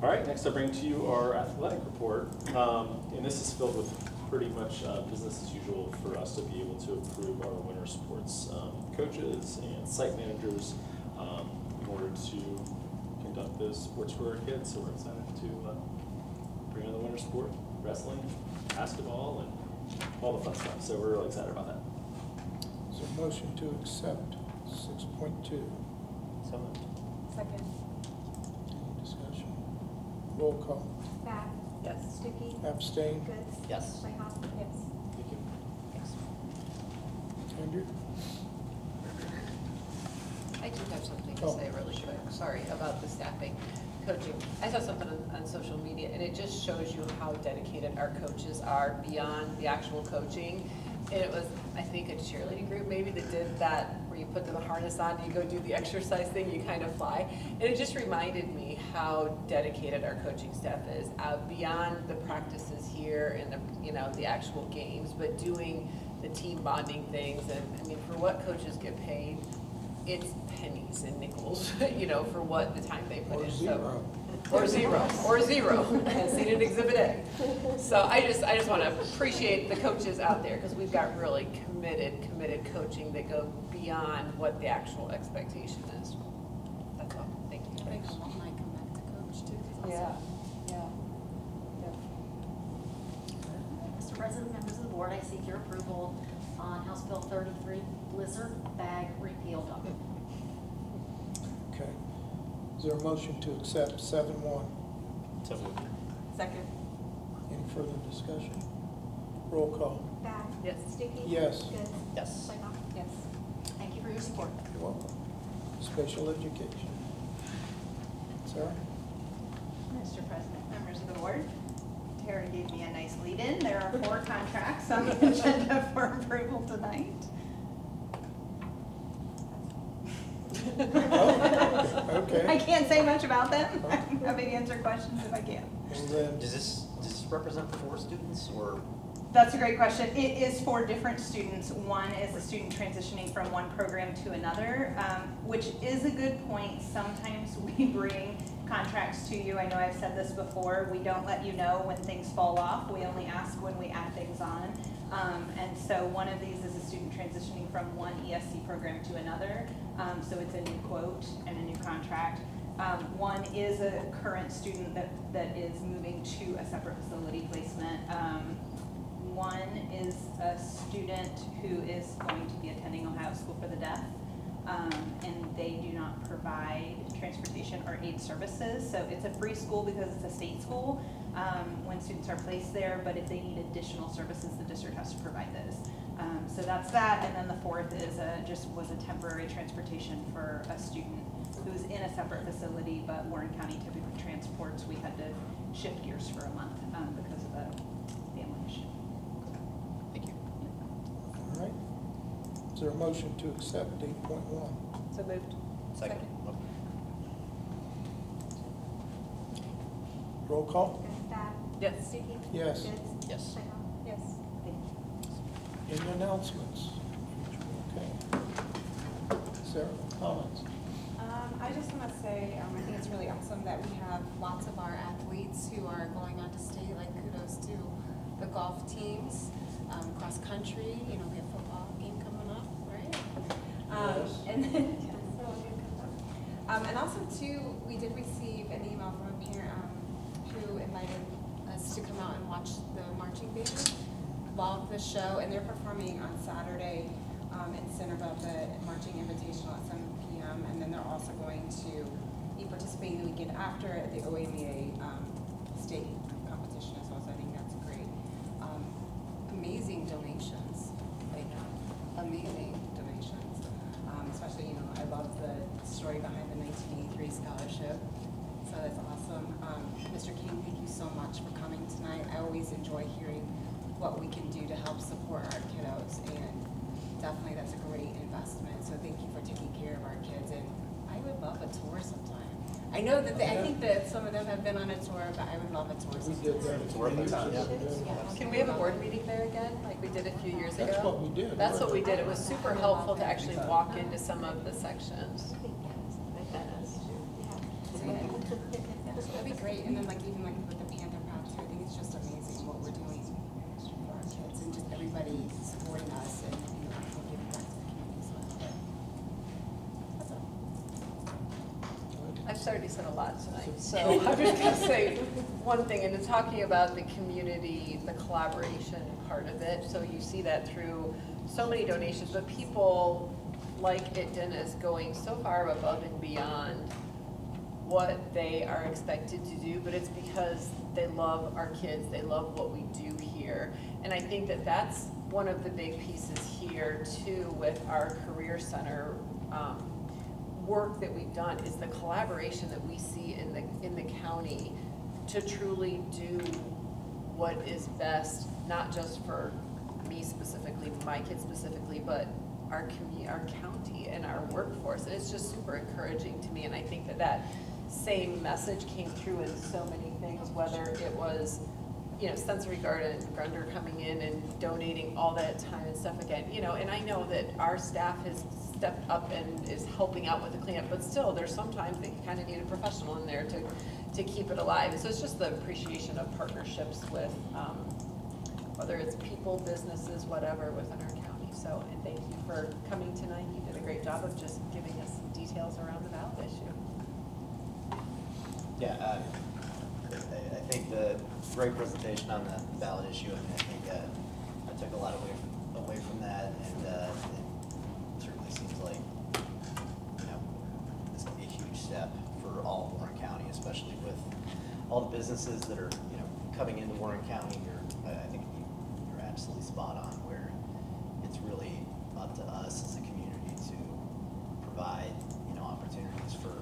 All right, next I bring to you our athletic report. And this is filled with pretty much business as usual for us to be able to approve our winter sports coaches and site managers in order to conduct those sports for our kids. So we're excited to bring on the winter sport, wrestling, basketball, and all the fun stuff. So we're really excited about that. Is there a motion to accept 6.2? So moved. Second. Any discussion? Roll call. Bab? Yes. Stuckey? Abstain? Goods? Yes. Playhouse? Yes. Thank you. Yes. Andrew? I do have something to Oh, say really quick, sorry, about the staffing, coaching. I saw something on social media, and it just shows you how dedicated our coaches are beyond the actual coaching. And it was, I think, a cheerleading group maybe that did that, where you put the harness on, you go do the exercise thing, you kind of fly. And it just reminded me how dedicated our coaching staff is, beyond the practices here and the actual games, but doing the team bonding things. And I mean, for what coaches get paid, it's pennies and nickels, for what the time they put Or in. zero. Or zero, as seen in Exhibit A. So I just want to appreciate the coaches out there, because we've got really committed coaching that go beyond what the actual expectation is. That's all. Thank you. Thanks. Alumni come back to coach too. Yeah. Mr. President, members of the board, I seek your approval on House Bill 33, Blizzard Bag Repeal Document. Okay. Is there a motion to accept 7.1? So moved. Second. Any further discussion? Roll call. Bab? Yes. Stuckey? Yes. Goods? Yes. Playhouse? Yes. Thank you for your support. You're welcome. Special education. Sarah? Mr. President, members of the board, Tara gave me a nice lead-in. There are 4 contracts on the agenda for approval tonight. Oh, okay. I can't say much about them. I'm happy to answer questions if I can. Well, then, Does this represent 4 students or? That's a great question. It is for different students. One is a student transitioning from one program to another, which is a good point. Sometimes we bring contracts to you. I know I've said this before. We don't let you know when things fall off. We only ask when we add things on. And so one of these is a student transitioning from one ESC program to another. So it's a new quote and a new contract. One is a current student that is moving to a separate facility placement. One is a student who is going to be attending Ohio School for the Deaf, and they do not provide transportation or aid services. So it's a free school because it's a state school when students are placed there, but if they need additional services, the district has to provide those. So that's that, and then the fourth is was a temporary transportation for a student who's in a separate facility, but Warren County typically transports. We had to shift gears for a month because of a family issue. Thank you. all right. Is there a motion to accept 8.1? So moved. Second. Roll call. Bab? Yes. Stuckey? Yes. Goods? Yes. Playhouse? Yes. Any announcements? Okay. Sarah, comments? I just want to say, I think it's really awesome that we have lots of our athletes who are going on to state, like kudos to the golf teams, cross country, we have football game coming up, right? Yes. And then, and also too, we did receive an email from a parent who invited us to come out and watch the marching band. Love the show, and they're performing on Saturday in Centerville, the Marching Invitational at 7 p.m. And then they're also going to be participating the weekend after at the OAMEA state competition as well. So I think that's great. Amazing donations, like amazing donations. Especially, I love the story behind the 1983 scholarship. So that's awesome. Mr. King, thank you so much for coming tonight. I always enjoy hearing what we can do to help support our kiddos, and definitely that's a great investment. So thank you for taking care of our kids, and I would love a tour sometime. I know that I think that some of them have been on a tour, but I would love a tour sometime. We did that. It's worth it. Can we have a board meeting there again, like we did a few years ago? That's what we did. That's what we did. It was super helpful to actually walk into some of the sections. That'd be great, and then even with the Panther Path too, I think it's just amazing what we're doing for our kids, and just everybody supporting us and giving back to the community. So that's all. I've already said a lot tonight, so I'm just gonna say one thing, and it's talking about the community, the collaboration part of it. So you see that through so many donations, but people like at Dennis going so far above and beyond what they are expected to do, but it's because they love our kids, they love what we do here. And I think that that's one of the big pieces here too with our Career Center work that we've done, is the collaboration that we see in the county to truly do what is best, not just for me specifically, my kids specifically, but our community, our county, and our workforce. And it's just super encouraging to me, and I think that same message came through in so many things, whether it was, Sensory Garden, Grunder coming in and donating all that time and stuff again, and I know that our staff has stepped up and is helping out with the cleanup, but still, there's sometimes they kind of need a professional in there to keep it alive. And so it's just the appreciation of partnerships with, whether it's people, businesses, whatever, within our county. So, and thank you for coming tonight. You did a great job of just giving us some details around the ballot issue. Yeah, I think the great presentation on the ballot issue. I think I took a lot away from that, and it certainly seems like this can be a huge step for all of Warren County, especially with all the businesses that are coming into Warren County. I think you're absolutely spot on, where it's really up to us as a community to provide opportunities for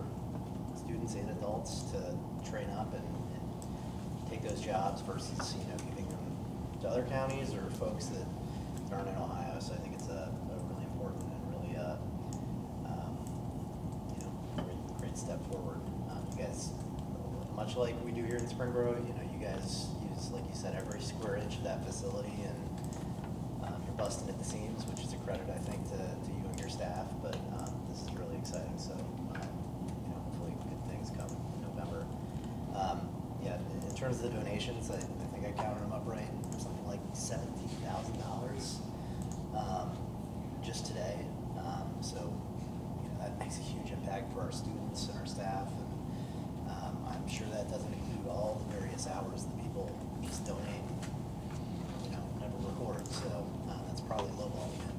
students and adults to train up and take those jobs versus giving them to other counties or folks that aren't in Ohio. So I think it's a really important and really great step forward. You guys, much like we do here in Springboro, you guys use, like you said, every square inch of that facility, and you're busting at the seams, which is a credit, I think, to you and your staff. But this is really exciting. So hopefully good things come in November. Yeah, in terms of the donations, I think I counted them up right. Something like $17,000 just today. So that makes a huge impact for our students and our staff. And I'm sure that doesn't include all the various hours that people just donate, never record. So that's probably lowballing it.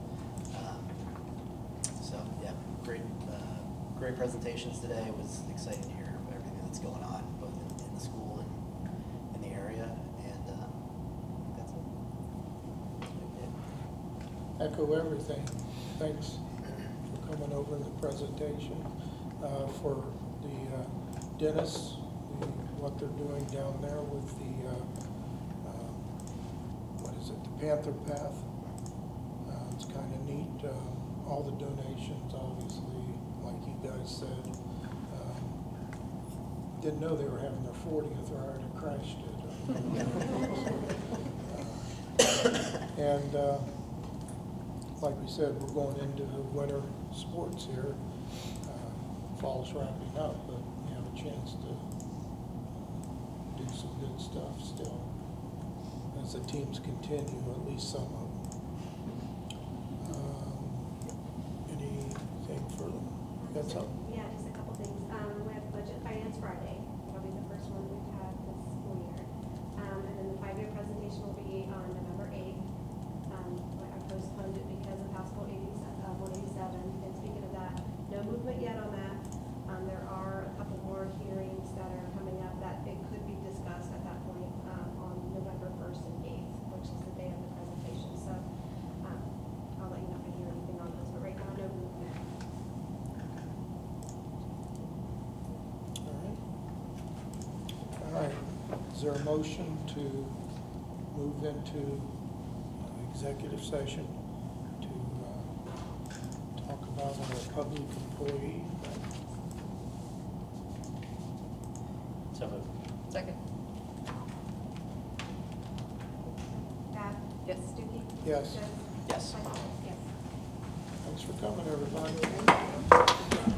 So yeah, great presentations today. It was exciting to hear everything that's going on, both in the school and in the area. And that's it. Echo everything. Thanks for coming over in the presentation, for the Dennis, what they're doing down there with the, the Panther Path. It's kind of neat. All the donations, obviously, like you guys said. Didn't know they were having their 40th, or I already crashed it. And like we said, we're going into winter sports here. baseball's wrapping up, but we have a chance to do some good stuff still as the teams continue, at least some of them. Anything further? Got something? Yeah, just a couple things. We have Budget Finance Friday. It'll be the first one we've had this school year. And then the 5-year presentation will be on November 8th. I postponed it because of House Bill 187. And speaking of that, no movement yet on that. There are a couple more hearings that are coming up that it could be discussed at that point on November 1st and 8th, which is the day of the presentation. So I'll let you know if I hear anything on those, but right now, no movement. All right. Is there a motion to move into executive session to talk about our public employee? So moved. Second. Bab? Yes. Stuckey? Yes. Jones? Yes. Yes. Thanks for coming, everybody.